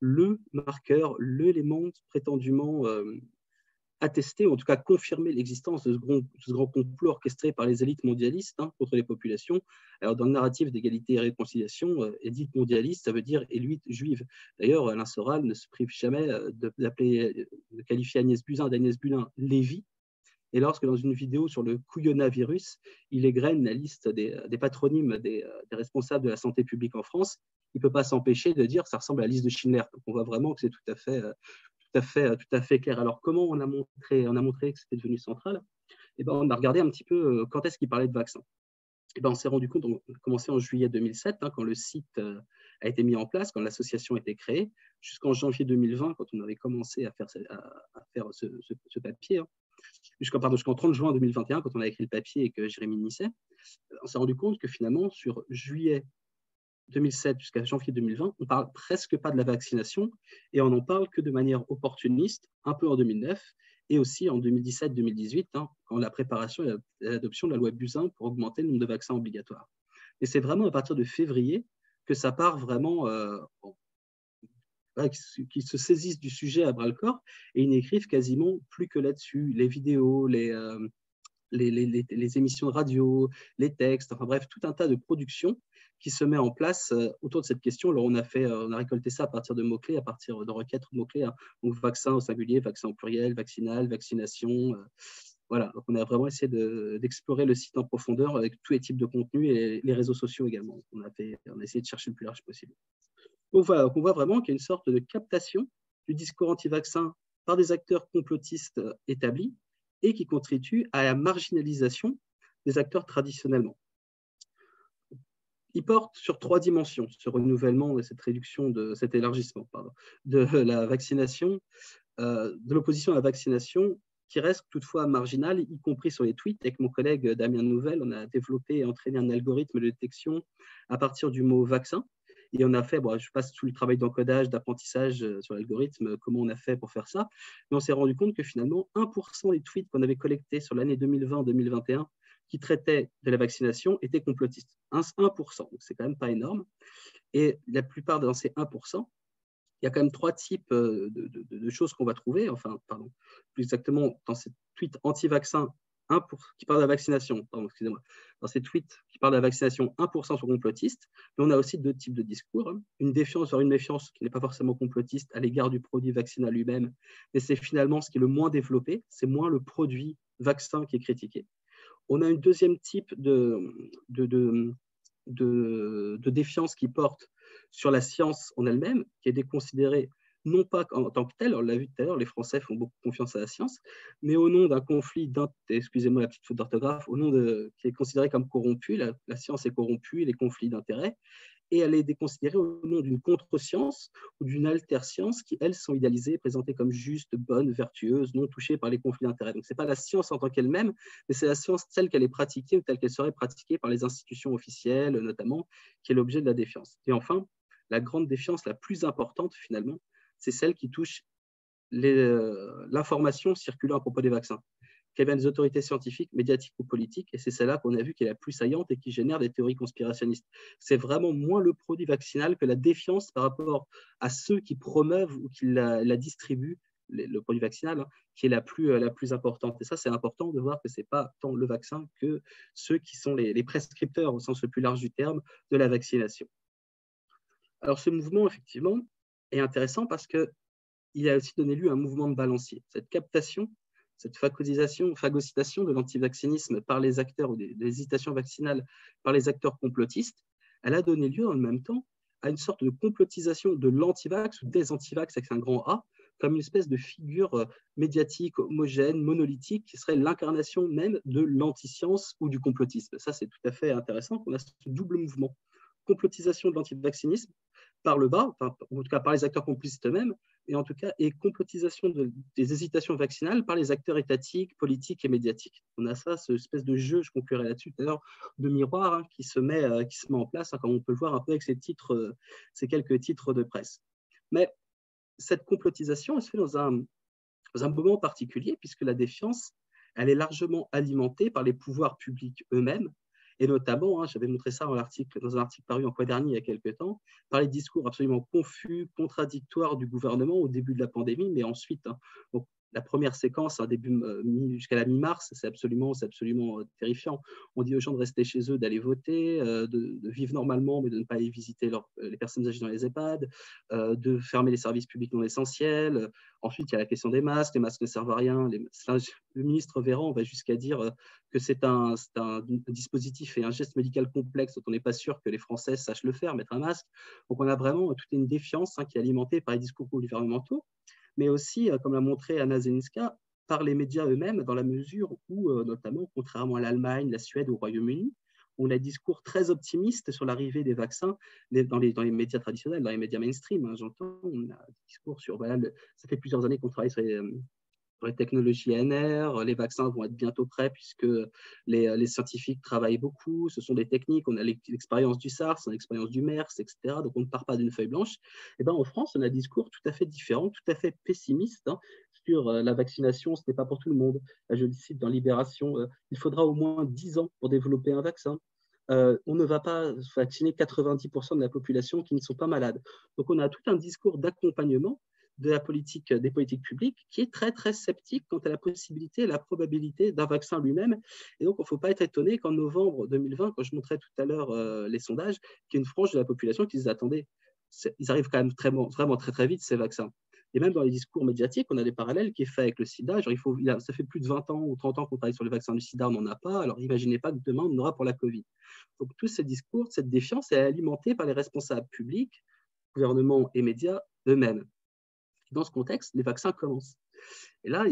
le marqueur, l'élément prétendument attesté, ou en tout cas confirmer l'existence de ce grand complot orchestré par les élites mondialistes contre les populations. Alors, dans le narratif d'Égalité et Réconciliation, élite mondialiste, ça veut dire élite juive. D'ailleurs, Alain Soral ne se prive jamais de qualifier Agnès Buzyn d'Agnès Buzyn Lévy. Et lorsque, dans une vidéo sur le couillonavirus, il égrène la liste des patronymes des responsables de la santé publique en France, il ne peut pas s'empêcher de dire que ça ressemble à la liste de Schindler. Donc on voit vraiment que c'est tout à fait clair. Alors, comment on a montré que c'était devenu central? On a regardé un petit peu quand est-ce qu'il parlait de vaccins. On s'est rendu compte, on a commencé en juillet 2007, quand le site a été mis en place, quand l'association a été créée, jusqu'en janvier 2020, quand on avait commencé à faire ce papier, jusqu'en 30 juin 2021, quand on a écrit le papier et que Jérémy Nisset, on s'est rendu compte que finalement, sur juillet 2007 jusqu'à janvier 2020, on ne parle presque pas de la vaccination et on n'en parle que de manière opportuniste, un peu en 2009 et aussi en 2017-2018, quand la préparation et l'adoption de la loi Buzyn pour augmenter le nombre de vaccins obligatoires. Et c'est vraiment à partir de février que ça part vraiment, qu'ils se saisissent du sujet à bras-le-corps et ils n'écrivent quasiment plus que là-dessus. Les vidéos, les émissions de radio, les textes, enfin bref, tout un tas de productions qui se met en place autour de cette question. Alors, on a récolté ça à partir de mots-clés, à partir de requêtes mots-clés, donc vaccin au singulier, vaccin au pluriel, vaccinal, vaccination. Voilà, donc on a vraiment essayé d'explorer le site en profondeur avec tous les types de contenus et les réseaux sociaux également. On a essayé de chercher le plus large possible. Donc voilà, on voit vraiment qu'il y a une sorte de captation du discours anti-vaccin par des acteurs complotistes établis et qui contribue à la marginalisation des acteurs traditionnellement. Il porte sur 3 dimensions, ce renouvellement et cette réduction, cet élargissement de la vaccination, de l'opposition à la vaccination, qui reste toutefois marginale, y compris sur les tweets. Avec mon collègue Damien Nouvel, on a développé et entraîné un algorithme de détection à partir du mot vaccin. Et on a fait, bon, je passe tout le travail d'encodage, d'apprentissage sur l'algorithme, comment on a fait pour faire ça. Mais on s'est rendu compte que finalement, 1% des tweets qu'on avait collectés sur l'année 2020-2021 qui traitaient de la vaccination étaient complotistes. 1%, donc c'est quand même pas énorme. Et la plupart de ces 1%, il y a quand même 3 types de choses qu'on va trouver. Enfin, pardon, plus exactement, dans ces tweets anti-vaccins, qui parlent de la vaccination, excusez-moi, dans ces tweets qui parlent de la vaccination, 1% sont complotistes, mais on a aussi 2 types de discours. Une défiance vers une méfiance qui n'est pas forcément complotiste à l'égard du produit vaccinal lui-même, mais c'est finalement ce qui est le moins développé, c'est moins le produit vaccin qui est critiqué. On a un deuxième type de défiance qui porte sur la science en elle-même, qui est déconsidérée non pas en tant que telle, on l'a vu tout à l'heure, les Français font beaucoup confiance à la science, mais au nom d'un conflit, excusez-moi la petite faute d'orthographe, qui est considéré comme corrompu, la science est corrompue, les conflits d'intérêts, et elle est déconsidérée au nom d'une contre-science ou d'une alter-science qui, elles, sont idéalisées, présentées comme justes, bonnes, vertueuses, non touchées par les conflits d'intérêts. Donc, ce n'est pas la science en tant qu'elle-même, mais c'est la science telle qu'elle est pratiquée ou telle qu'elle serait pratiquée par les institutions officielles, notamment, qui est l'objet de la défiance. Et enfin, la grande défiance la plus importante, finalement, c'est celle qui touche l'information circulant à propos des vaccins, qu'elle vient des autorités scientifiques, médiatiques ou politiques, et c'est celle-là qu'on a vu qui est la plus saillante et qui génère des théories conspirationnistes. C'est vraiment moins le produit vaccinal que la défiance par rapport à ceux qui promeuvent ou qui la distribuent, le produit vaccinal, qui est la plus importante. Et ça, c'est important de voir que ce n'est pas tant le vaccin que ceux qui sont les prescripteurs, au sens le plus large du terme, de la vaccination. Alors, ce mouvement, effectivement, est intéressant parce qu'il a aussi donné lieu à un mouvement de balancier. Cette captation, cette phagocytation de l'antivaccinisme par les acteurs ou des hésitations vaccinales par les acteurs complotistes, elle a donné lieu en même temps à une sorte de complotisation de l'antivax ou des antivax avec un grand A, comme une espèce de figure médiatique, homogène, monolithique, qui serait l'incarnation même de l'antiscience ou du complotisme. Ça, c'est tout à fait intéressant qu'on a ce double mouvement. Complotisation de l'antivaccinisme par le bas, enfin, en tout cas par les acteurs complotistes eux-mêmes, et complotisation des hésitations vaccinales par les acteurs étatiques, politiques et médiatiques. On a ça, cette espèce de jeu, je conclurai là-dessus tout à l'heure, de miroir qui se met en place, comme on peut le voir un peu avec ces quelques titres de presse. Mais cette complotisation, elle se fait dans un moment particulier, puisque la défiance, elle est largement alimentée par les pouvoirs publics eux-mêmes, et notamment, j'avais montré ça dans un article paru en dernier il y a quelques temps, par les discours absolument confus, contradictoires du gouvernement au début de la pandémie, mais ensuite, donc, la première séquence, jusqu'à la mi-mars, c'est absolument terrifiant. On dit aux gens de rester chez eux, d'aller voter, de vivre normalement, mais de ne pas aller visiter les personnes âgées dans les EHPAD, de fermer les services publics non essentiels. Ensuite, il y a la question des masques. Les masques ne servent à rien. Le ministre Véran va jusqu'à dire que c'est un dispositif et un geste médical complexe dont on n'est pas sûr que les Français sachent le faire, mettre un masque. Donc, on a vraiment toute une défiance qui est alimentée par les discours gouvernementaux, mais aussi, comme l'a montré Anna Zelinska, par les médias eux-mêmes, dans la mesure où, notamment, contrairement à l'Allemagne, la Suède ou au Royaume-Uni, on a un discours très optimiste sur l'arrivée des vaccins dans les médias traditionnels, dans les médias mainstream. J'entends, on a un discours sur, ça fait plusieurs années qu'on travaille sur les technologies ANR, les vaccins vont être bientôt prêts puisque les scientifiques travaillent beaucoup, ce sont des techniques, on a l'expérience du SARS, on a l'expérience du MERS, etc. Donc on ne part pas d'une feuille blanche. Et en France, on a un discours tout à fait différent, tout à fait pessimiste sur la vaccination, ce n'est pas pour tout le monde. Là, je le cite dans Libération, il faudra au moins 10 ans pour développer un vaccin. On ne va pas vacciner 90% de la population qui ne sont pas malades. Donc on a tout un discours d'accompagnement des politiques publiques qui est très, très sceptique quant à la possibilité et la probabilité d'un vaccin lui-même. Et donc, il ne faut pas être étonné qu'en novembre 2020, quand je montrais tout à l'heure les sondages, qu'il y ait une frange de la population qui disent « Attendez, ils arrivent quand même vraiment très, très vite, ces vaccins ». Et même dans les discours médiatiques, on a des parallèles qui sont faits avec le sida. Ça fait plus de 20 ans ou 30 ans qu'on travaille sur les vaccins du sida, on n'en a pas. Alors, imaginez pas que demain, on en aura pour la Covid. Donc, tous ces discours, cette défiance est alimentée par les responsables publics, gouvernements et médias eux-mêmes. Dans ce contexte, les vaccins commencent. Et là,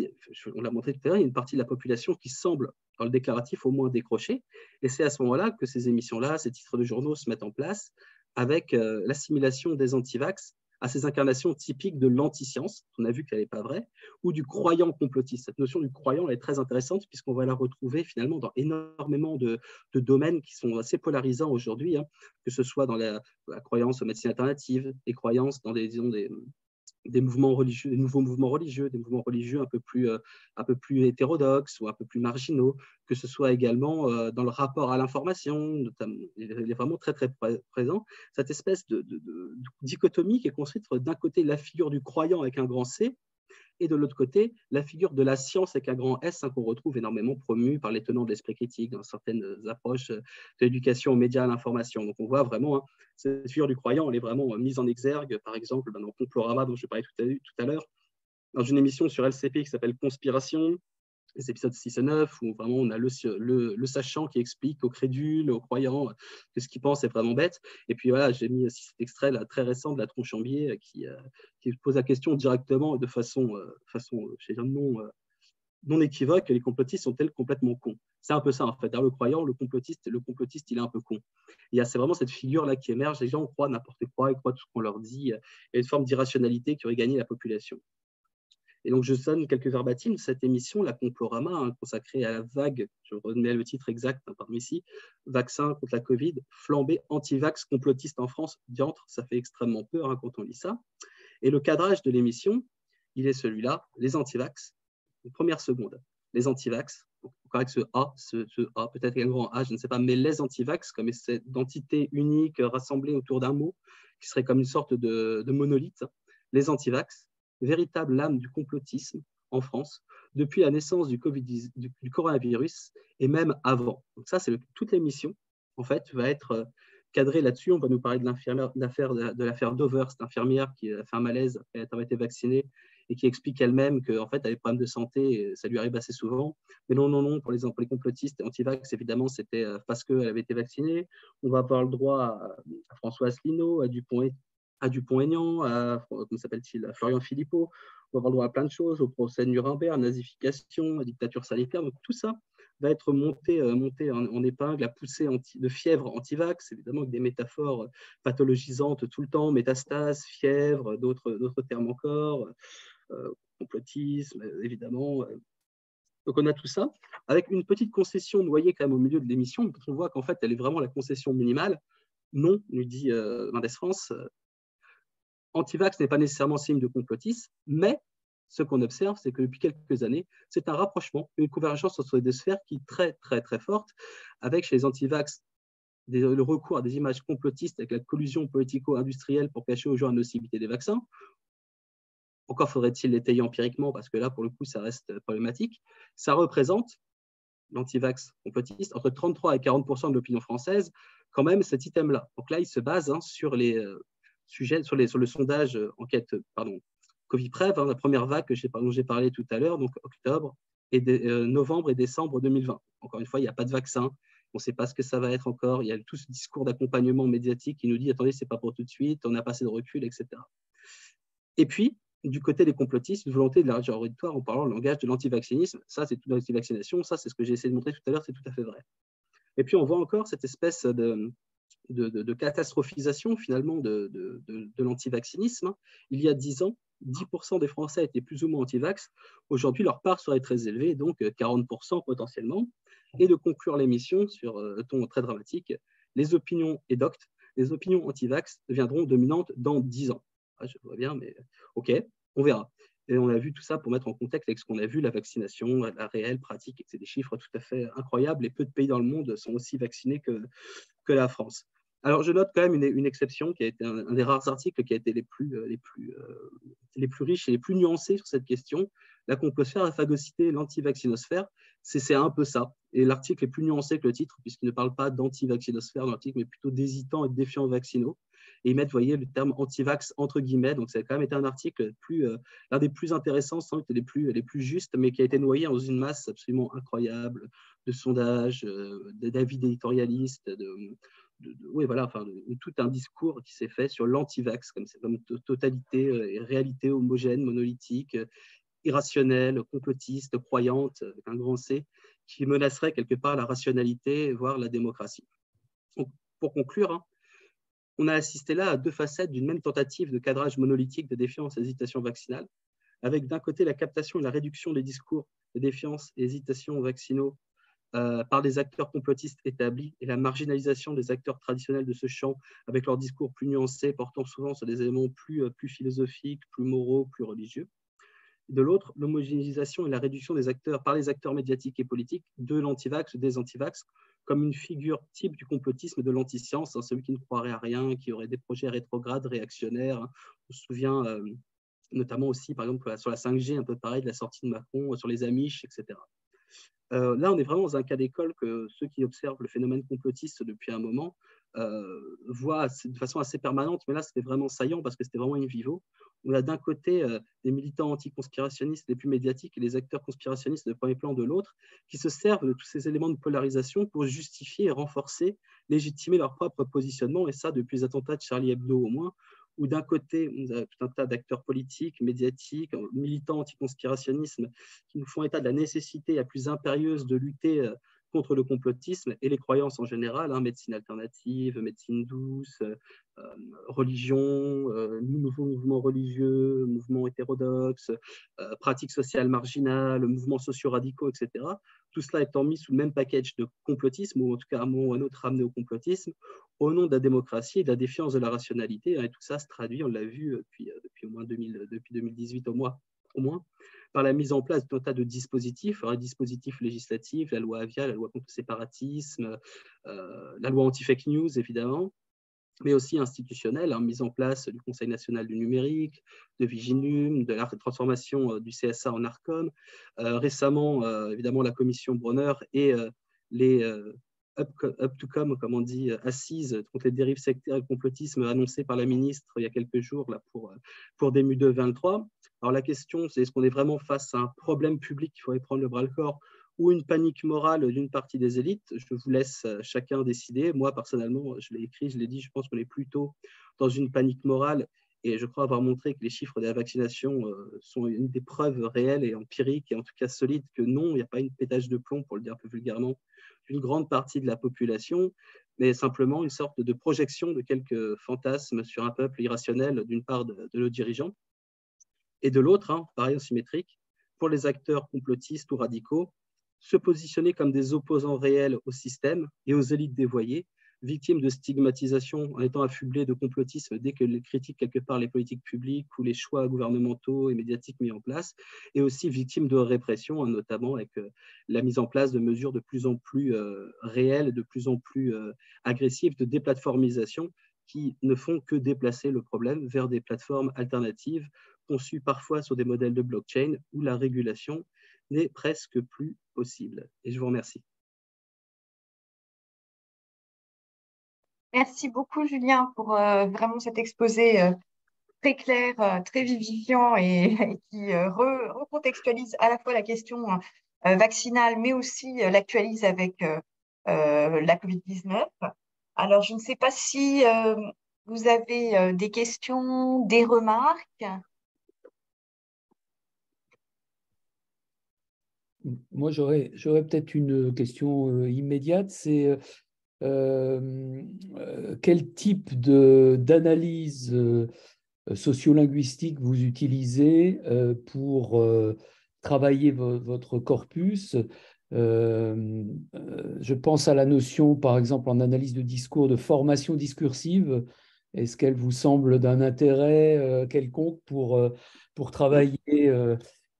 on l'a montré tout à l'heure, il y a une partie de la population qui semble, dans le déclaratif, au moins décrocher. Et c'est à ce moment-là que ces émissions-là, ces titres de journaux se mettent en place avec l'assimilation des antivax à ces incarnations typiques de l'anti-science, on a vu qu'elle n'est pas vraie, ou du croyant complotiste. Cette notion du croyant elle est très intéressante puisqu'on va la retrouver finalement dans énormément de domaines qui sont assez polarisants aujourd'hui, hein, que ce soit dans la croyance aux médecines alternatives, les croyances dans des mouvements religieux, des nouveaux mouvements religieux, des mouvements religieux un peu plus hétérodoxes ou un peu plus marginaux, que ce soit également dans le rapport à l'information, il est vraiment très, très présent, cette espèce de dichotomie qui est construite d'un côté la figure du croyant avec un grand C, et de l'autre côté, la figure de la science avec un grand S, hein, qu'on retrouve énormément promue par les tenants de l'esprit critique dans certaines approches de l'éducation aux médias, à l'information. Donc on voit vraiment, hein, cette figure du croyant, elle est vraiment mise en exergue, par exemple, dans Complorama, dont je parlais tout à l'heure, dans une émission sur LCP qui s'appelle Conspiration, les épisodes 6 et 9, où vraiment on a le sachant qui explique aux crédules, aux croyants, que ce qu'ils pensent est vraiment bête. Et puis voilà, j'ai mis aussi cet extrait là, très récent de la Tronchambier qui pose la question directement de façon non équivoque, les complotistes sont-ils complètement cons? C'est un peu ça en fait. Le croyant, le complotiste, il est un peu con. C'est vraiment cette figure-là qui émerge. Les gens croient n'importe quoi, ils croient tout ce qu'on leur dit. Il y a une forme d'irrationalité qui aurait gagné la population. Et donc, je donne quelques verbatim de cette émission, la Complorama, hein, consacrée à la vague, je remets le titre exact parmi ici, vaccin contre la Covid, flambée anti-vax complotiste en France. Diantre, ça fait extrêmement peur, hein, quand on lit ça. Et le cadrage de l'émission, il est celui-là, les anti-vax, première seconde, les anti-vax, avec ce A, peut-être un grand A, je ne sais pas, mais les anti-vax, comme cette entité unique rassemblée autour d'un mot, qui serait comme une sorte de monolithe, les anti-vax, véritable lame du complotisme en France, depuis la naissance du coronavirus et même avant. Donc ça, toute l'émission, en fait, va être cadrée là-dessus. On va nous parler de l'affaire Dover, cette infirmière qui a fait un malaise après avoir été vaccinée et qui explique elle-même qu'en fait, elle a des problèmes de santé, et ça lui arrive assez souvent. Mais non, pour les complotistes anti-vax, évidemment, c'était parce qu'elle avait été vaccinée. On va avoir le droit à François Asselineau, à Dupont-Aignan, comment s'appelle-t-il, à Florian Philippot. On va avoir le droit à plein de choses, au procès de Nuremberg, nazification, dictature sanitaire. Donc tout ça va être monté en épingle, à pousser de fièvre anti-vax, évidemment avec des métaphores pathologisantes tout le temps, métastase, fièvre, d'autres termes encore, complotisme, évidemment. Donc on a tout ça, avec une petite concession noyée quand même au milieu de l'émission, on voit qu'en fait elle est vraiment la concession minimale. Non, nous dit Mendes France, anti-vax n'est pas nécessairement signe de complotisme, mais ce qu'on observe, c'est que depuis quelques années, c'est un rapprochement, une convergence entre les deux sphères qui est très, très, très forte, avec chez les anti-vax le recours à des images complotistes avec la collusion politico-industrielle pour cacher aux gens la nocivité des vaccins. Encore faudrait-il l'étayer empiriquement, parce que là, pour le coup, ça reste problématique. Ça représente, l'anti-vax complotiste, entre 33 et 40% de l'opinion française, quand même cet item-là. Donc là, il se base sur les sujets, sur le sondage enquête, Coviprev, la première vague dont j'ai parlé tout à l'heure, donc octobre, novembre et décembre 2020. Encore une fois, il n'y a pas de vaccin, on ne sait pas ce que ça va être encore, il y a tout ce discours d'accompagnement médiatique qui nous dit « attendez, ce n'est pas pour tout de suite, on n'a pas assez de recul, etc. » Et puis, du côté des complotistes, une volonté de l'élargir auditoire en parlant le langage de l'antivaccinisme. Ça, c'est toute l'antivaccination. Ça, c'est ce que j'ai essayé de montrer tout à l'heure, c'est tout à fait vrai. Et puis, on voit encore cette espèce de catastrophisation, finalement, de l'antivaccinisme. Il y a 10 ans, 10% des Français étaient plus ou moins anti-vax. Aujourd'hui, leur part serait très élevée, donc 40% potentiellement. Et de conclure l'émission sur un ton très dramatique, les opinions édoctes, les opinions anti-vax deviendront dominantes dans 10 ans. Je vois bien, mais OK, on verra. Et on a vu tout ça pour mettre en contexte avec ce qu'on a vu, la vaccination, la réelle pratique, et c'est des chiffres tout à fait incroyables, et peu de pays dans le monde sont aussi vaccinés que la France. Alors, je note quand même une exception qui a été un des rares articles qui a été les plus riches et les plus nuancés sur cette question. La complosphère, la phagocité, l'antivaccinosphère, c'est un peu ça. Et l'article est plus nuancé que le titre, puisqu'il ne parle pas d'antivaccinosphère dans l'article, mais plutôt d'hésitants et de défiants vaccinaux. Et ils mettent, vous voyez, le terme anti-vax entre guillemets. Donc, ça a quand même été un article l'un des plus intéressants, sans doute les plus justes, mais qui a été noyé dans une masse absolument incroyable de sondages, d'avis d'éditorialistes, tout un discours qui s'est fait sur l'anti-vax, comme totalité et réalité homogène, monolithique, irrationnelle, complotiste, croyante, avec un grand C, qui menacerait quelque part la rationalité, voire la démocratie. Donc, pour conclure, on a assisté là à deux facettes d'une même tentative de cadrage monolithique de défiance et hésitation vaccinale, avec d'un côté la captation et la réduction des discours de défiance et hésitation vaccinaux par des acteurs complotistes établis et la marginalisation des acteurs traditionnels de ce champ avec leurs discours plus nuancés, portant souvent sur des éléments plus philosophiques, plus moraux, plus religieux. De l'autre, l'homogénéisation et la réduction des acteurs par les acteurs médiatiques et politiques de l'antivax ou des antivax comme une figure type du complotisme de l'antiscience, hein, celui qui ne croirait à rien, qui aurait des projets rétrogrades, réactionnaires. On se souvient notamment aussi, par exemple, sur la 5G, un peu pareil, de la sortie de Macron, sur les Amish, etc. Là, on est vraiment dans un cas d'école que ceux qui observent le phénomène complotiste depuis un moment voient de façon assez permanente, mais là, c'était vraiment saillant parce que c'était vraiment in vivo. On a d'un côté des militants anticonspirationnistes les plus médiatiques et les acteurs conspirationnistes de premier plan de l'autre qui se servent de tous ces éléments de polarisation pour justifier et renforcer, légitimer leur propre positionnement, et ça depuis les attentats de Charlie Hebdo au moins, où d'un côté, on a tout un tas d'acteurs politiques, médiatiques, militants anticonspirationnisme qui nous font état de la nécessité la plus impérieuse de lutter contre le complotisme et les croyances en général, hein, médecine alternative, médecine douce, religion, nouveaux mouvements religieux, mouvements hétérodoxes, pratiques sociales marginales, mouvements sociaux radicaux, etc. Tout cela étant mis sous le même package de complotisme, ou en tout cas à un moment ou à un autre ramené au complotisme, au nom de la démocratie et de la défiance de la rationalité. Et tout ça se traduit, on l'a vu depuis au moins depuis 2018 au moins, par la mise en place d'un tas de dispositifs, un dispositif législatif, la loi Avia, la loi contre le séparatisme, la loi anti-fake news, évidemment, mais aussi institutionnelle, hein, mise en place du Conseil national du numérique, de Viginum, de la transformation du CSA en ARCOM, récemment, évidemment, la commission Bronner et les up-to-come, comme on dit, assises contre les dérives sectaires et le complotisme annoncées par la ministre il y a quelques jours là, pour début 2023. Alors la question, c'est est-ce qu'on est vraiment face à un problème public qu'il faudrait prendre le bras-le-corps ou une panique morale d'une partie des élites? Je vous laisse chacun décider. Moi, personnellement, je l'ai écrit, je l'ai dit, je pense qu'on est plutôt dans une panique morale et je crois avoir montré que les chiffres de la vaccination sont une des preuves réelles et empiriques et en tout cas solides que non, il n'y a pas une pétage de plomb, pour le dire un peu vulgairement, d'une grande partie de la population, mais simplement une sorte de projection de quelques fantasmes sur un peuple irrationnel d'une part de nos dirigeants et de l'autre, hein, pareil symétrique, pour les acteurs complotistes ou radicaux, se positionner comme des opposants réels au système et aux élites dévoyées, victimes de stigmatisation en étant affublés de complotisme dès qu'elles critiquent quelque part les politiques publiques ou les choix gouvernementaux et médiatiques mis en place, et aussi victimes de répression, hein, notamment avec la mise en place de mesures de plus en plus réelles, de plus en plus agressives de déplatformisation qui ne font que déplacer le problème vers des plateformes alternatives conçues parfois sur des modèles de blockchain où la régulation n'est presque plus possible. Et je vous remercie. Merci beaucoup, Julien, pour vraiment cet exposé très clair, très vivifiant et qui recontextualise à la fois la question vaccinale, mais aussi l'actualise avec la COVID-19. Alors, je ne sais pas si vous avez des questions, des remarques. Moi, j'aurais peut-être une question immédiate, c'est quel type d'analyse sociolinguistique vous utilisez pour travailler votre corpus. Je pense à la notion, par exemple, en analyse de discours, de formation discursive. Est-ce qu'elle vous semble d'un intérêt quelconque pour travailler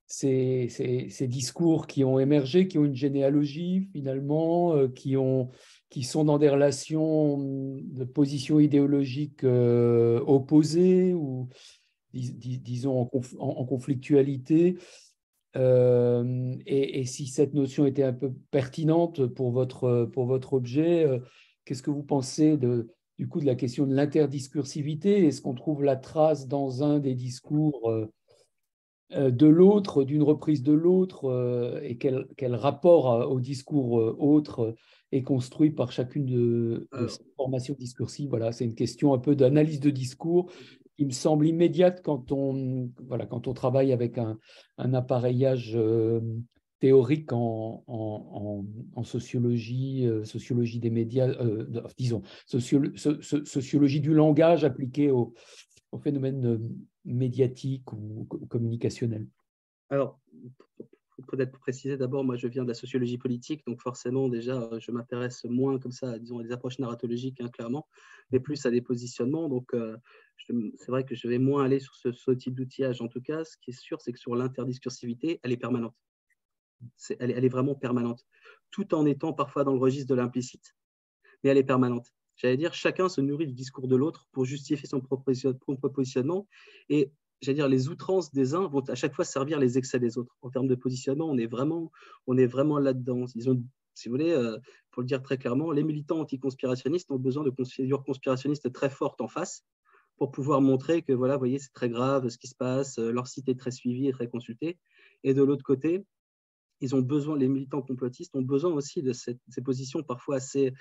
ces discours qui ont émergé, qui ont une généalogie finalement, qui sont dans des relations de positions idéologiques opposées ou disons en conflictualité, et si cette notion était un peu pertinente pour votre objet, qu'est-ce que vous pensez du coup de la question de l'interdiscursivité? Est-ce qu'on trouve la trace dans un des discours de l'autre, d'une reprise de l'autre, et quel rapport au discours autre est construit par chacune de ces formations discursives? Voilà, c'est une question un peu d'analyse de discours qui me semble immédiate quand on travaille avec un appareillage théorique en sociologie, sociologie des médias, disons, sociologie du langage appliquée au phénomène médiatique ou communicationnel. Alors, peut-être préciser d'abord, moi je viens de la sociologie politique, donc forcément déjà je m'intéresse moins comme ça, disons, à des approches narratologiques, hein, clairement, mais plus à des positionnements. Donc c'est vrai que je vais moins aller sur ce type d'outillage. En tout cas, ce qui est sûr, c'est que sur l'interdiscursivité, elle est permanente. Elle est vraiment permanente, tout en étant parfois dans le registre de l'implicite, mais elle est permanente. J'allais dire, chacun se nourrit du discours de l'autre pour justifier son propre positionnement, et j'allais dire, les outrances des uns vont à chaque fois servir les excès des autres. En termes de positionnement, on est vraiment là-dedans. Disons, si vous voulez, pour le dire très clairement, les militants anticonspirationnistes ont besoin de figures conspirationnistes très fortes en face pour pouvoir montrer que, voilà, vous voyez, c'est très grave ce qui se passe, leur site est très suivi et très consulté. Et de l'autre côté, ils ont besoin, les militants complotistes ont besoin aussi de ces positions parfois assez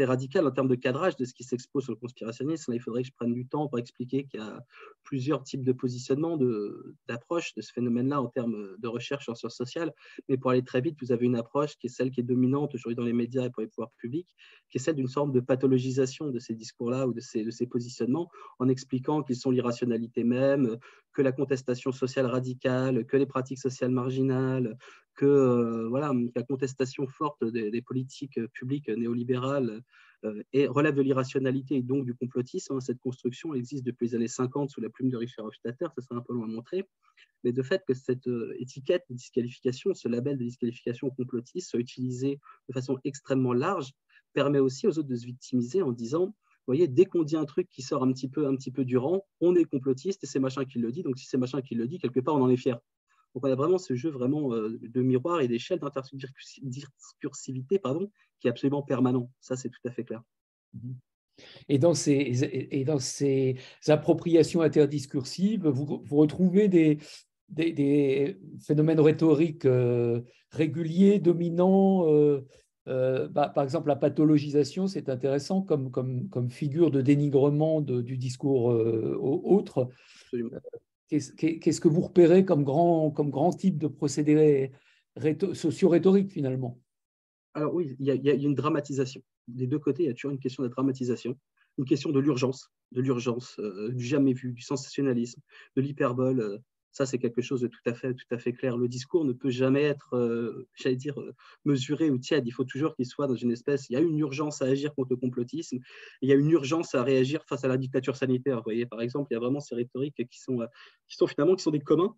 radicales en termes de cadrage de ce qui s'expose sur le conspirationnisme. Là, il faudrait que je prenne du temps pour expliquer qu'il y a plusieurs types de positionnements, d'approches de ce phénomène-là en termes de recherche en sciences sociales. Mais pour aller très vite, vous avez une approche qui est celle qui est dominante aujourd'hui dans les médias et pour les pouvoirs publics, qui est celle d'une sorte de pathologisation de ces discours-là ou de ces positionnements, en expliquant qu'ils sont l'irrationalité même, que la contestation sociale radicale, que les pratiques sociales marginales, que voilà, la contestation forte des politiques publiques néolibérales relève de l'irrationalité et donc du complotisme. Hein. Cette construction existe depuis les années 50 sous la plume de Richard Hofstadter, ça serait un peu long à montrer, mais de fait que cette étiquette de disqualification, ce label de disqualification complotiste soit utilisé de façon extrêmement large, permet aussi aux autres de se victimiser en disant, vous voyez, dès qu'on dit un truc qui sort un petit peu du rang, on est complotiste et c'est machin qui le dit, donc si c'est machin qui le dit, quelque part on en est fier. Donc, on a vraiment ce jeu vraiment de miroir et d'échelle d'interdiscursivité qui est absolument permanent. Ça, c'est tout à fait clair. Et dans ces appropriations interdiscursives, vous retrouvez des phénomènes rhétoriques réguliers, dominants. Par exemple, la pathologisation, c'est intéressant comme figure de dénigrement du discours autre. Absolument. Qu'est-ce que vous repérez comme grand type de procédé socio-rhétorique finalement? Alors oui, il y a une dramatisation. Des deux côtés, il y a toujours une question de dramatisation, une question de l'urgence, du jamais vu, du sensationnalisme, de l'hyperbole. Ça, c'est quelque chose de tout à fait clair. Le discours ne peut jamais être, mesuré ou tiède. Il faut toujours qu'il soit dans une espèce… Il y a une urgence à agir contre le complotisme. Il y a une urgence à réagir face à la dictature sanitaire. Vous voyez, par exemple, il y a vraiment ces rhétoriques qui sont des communs,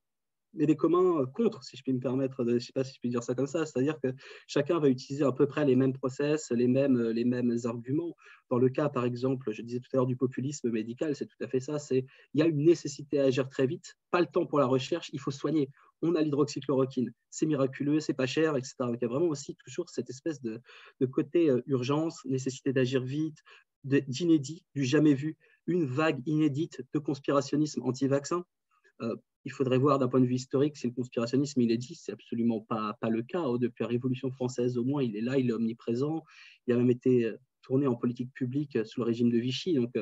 mais des communs contre, si je puis me permettre, je ne sais pas si je puis dire ça comme ça, c'est-à-dire que chacun va utiliser à peu près les mêmes process, les mêmes arguments. Dans le cas, par exemple, je disais tout à l'heure du populisme médical, c'est tout à fait ça, il y a une nécessité à agir très vite, pas le temps pour la recherche, il faut soigner. On a l'hydroxychloroquine, c'est miraculeux, c'est pas cher, etc. Donc, il y a vraiment aussi toujours cette espèce de côté urgence, nécessité d'agir vite, d'inédit, du jamais vu, une vague inédite de conspirationnisme anti-vaccin. Il faudrait voir d'un point de vue historique si le conspirationnisme il est dit, c'est absolument pas le cas. Depuis la Révolution française, au moins, il est là, il est omniprésent. Il a même été tourné en politique publique sous le régime de Vichy. Donc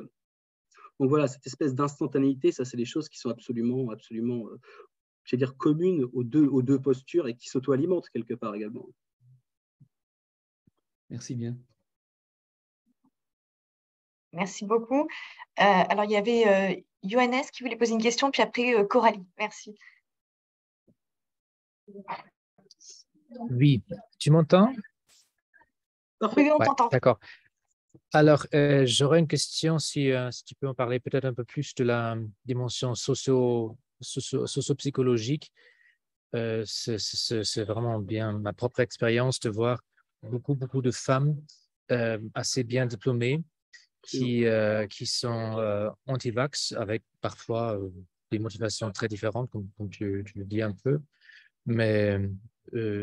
voilà, cette espèce d'instantanéité, ça, c'est des choses qui sont absolument, je veux dire, communes aux deux postures et qui s'auto-alimentent quelque part également. Merci bien. Merci beaucoup. Alors, il y avait Johannes qui voulait poser une question, puis après Coralie. Merci. Oui, tu m'entends? Oui, on t'entend. D'accord. Alors, j'aurais une question si tu peux en parler peut-être un peu plus de la dimension socio-psychologique. C'est vraiment bien ma propre expérience de voir beaucoup de femmes assez bien diplômées qui sont anti-vax avec parfois des motivations très différentes, comme tu le dis un peu. Mais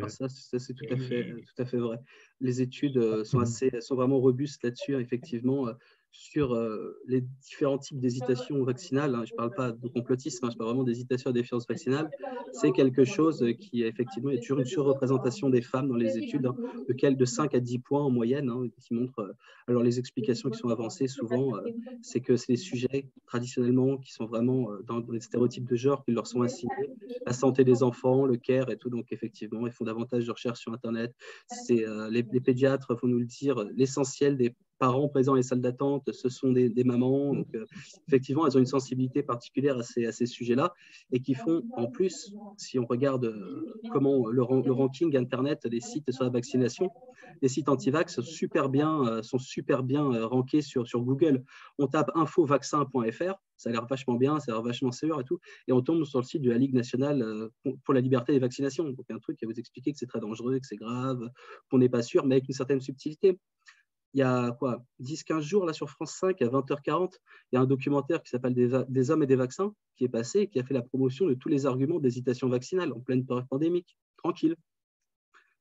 ça, c'est tout à fait vrai. les études sont vraiment robustes là-dessus, effectivement, sur les différents types d'hésitation vaccinale. Je ne parle pas de complotisme, je parle vraiment d'hésitation à défiance vaccinale. C'est quelque chose qui, effectivement, il y a toujours une surreprésentation des femmes dans les études, de 5 à 10 points en moyenne, qui montrent. Alors, les explications qui sont avancées souvent, c'est que c'est les sujets traditionnellement qui sont vraiment dans les stéréotypes de genre qui leur sont assignés, la santé des enfants, le care et tout. Donc, effectivement, ils font davantage de recherches sur Internet. Les pédiatres vont nous le dire, l'essentiel des parents présents dans les salles d'attente, ce sont des mamans. Donc, effectivement, elles ont une sensibilité particulière à ces sujets-là et qui font, en plus, si on regarde comment le ranking Internet des sites sur la vaccination, les sites anti-vax sont super bien rankés sur Google. On tape infovaccin.fr, ça a l'air vachement bien, ça a l'air vachement sûr et tout, et on tombe sur le site de la Ligue nationale pour la liberté des vaccinations. Donc, un truc qui va vous expliquer que c'est très dangereux, que c'est grave, qu'on n'est pas sûr, mais avec une certaine subtilité. Il y a 10-15 jours, là, sur France 5, à 20h40, il y a un documentaire qui s'appelle Des hommes et des vaccins, qui est passé et qui a fait la promotion de tous les arguments d'hésitation vaccinale en pleine période pandémique. Tranquille.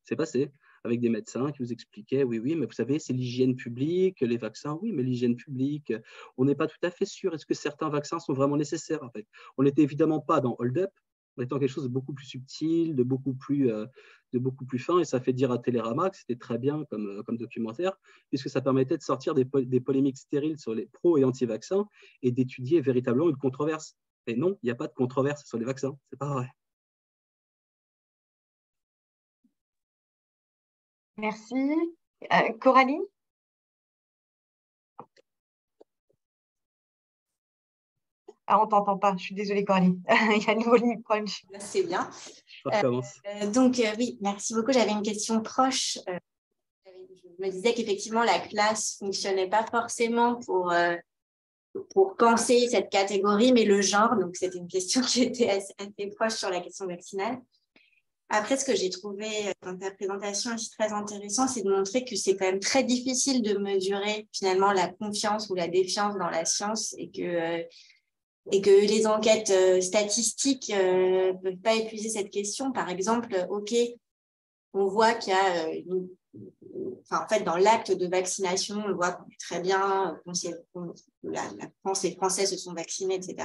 C'est passé avec des médecins qui vous expliquaient, oui, mais vous savez, c'est l'hygiène publique, les vaccins, oui, mais l'hygiène publique, on n'est pas tout à fait sûr. Est-ce que certains vaccins sont vraiment nécessaires, en fait? On n'était évidemment pas dans Hold Up, on était dans quelque chose de beaucoup plus subtil, de beaucoup plus fin, et ça fait dire à Télérama que c'était très bien comme documentaire, puisque ça permettait de sortir des polémiques stériles sur les pro- et anti-vaccins et d'étudier véritablement une controverse. Et non, il n'y a pas de controverse sur les vaccins, c'est pas vrai. Merci. Coralie? Ah, on ne t'entend pas, je suis désolée, Coralie. Il y a un nouveau micro. C'est bien. Ça recommence. Oui, merci beaucoup. J'avais une question proche. Je me disais qu'effectivement, la classe ne fonctionnait pas forcément pour penser cette catégorie, mais le genre. Donc, c'était une question qui était assez proche sur la question vaccinale. Après, ce que j'ai trouvé dans ta présentation aussi très intéressant, c'est de montrer que c'est quand même très difficile de mesurer finalement la confiance ou la défiance dans la science et que les enquêtes statistiques ne peuvent pas épuiser cette question. Par exemple, OK, on voit qu'il y a en fait, dans l'acte de vaccination, on voit très bien la France, les Français se sont vaccinés, etc.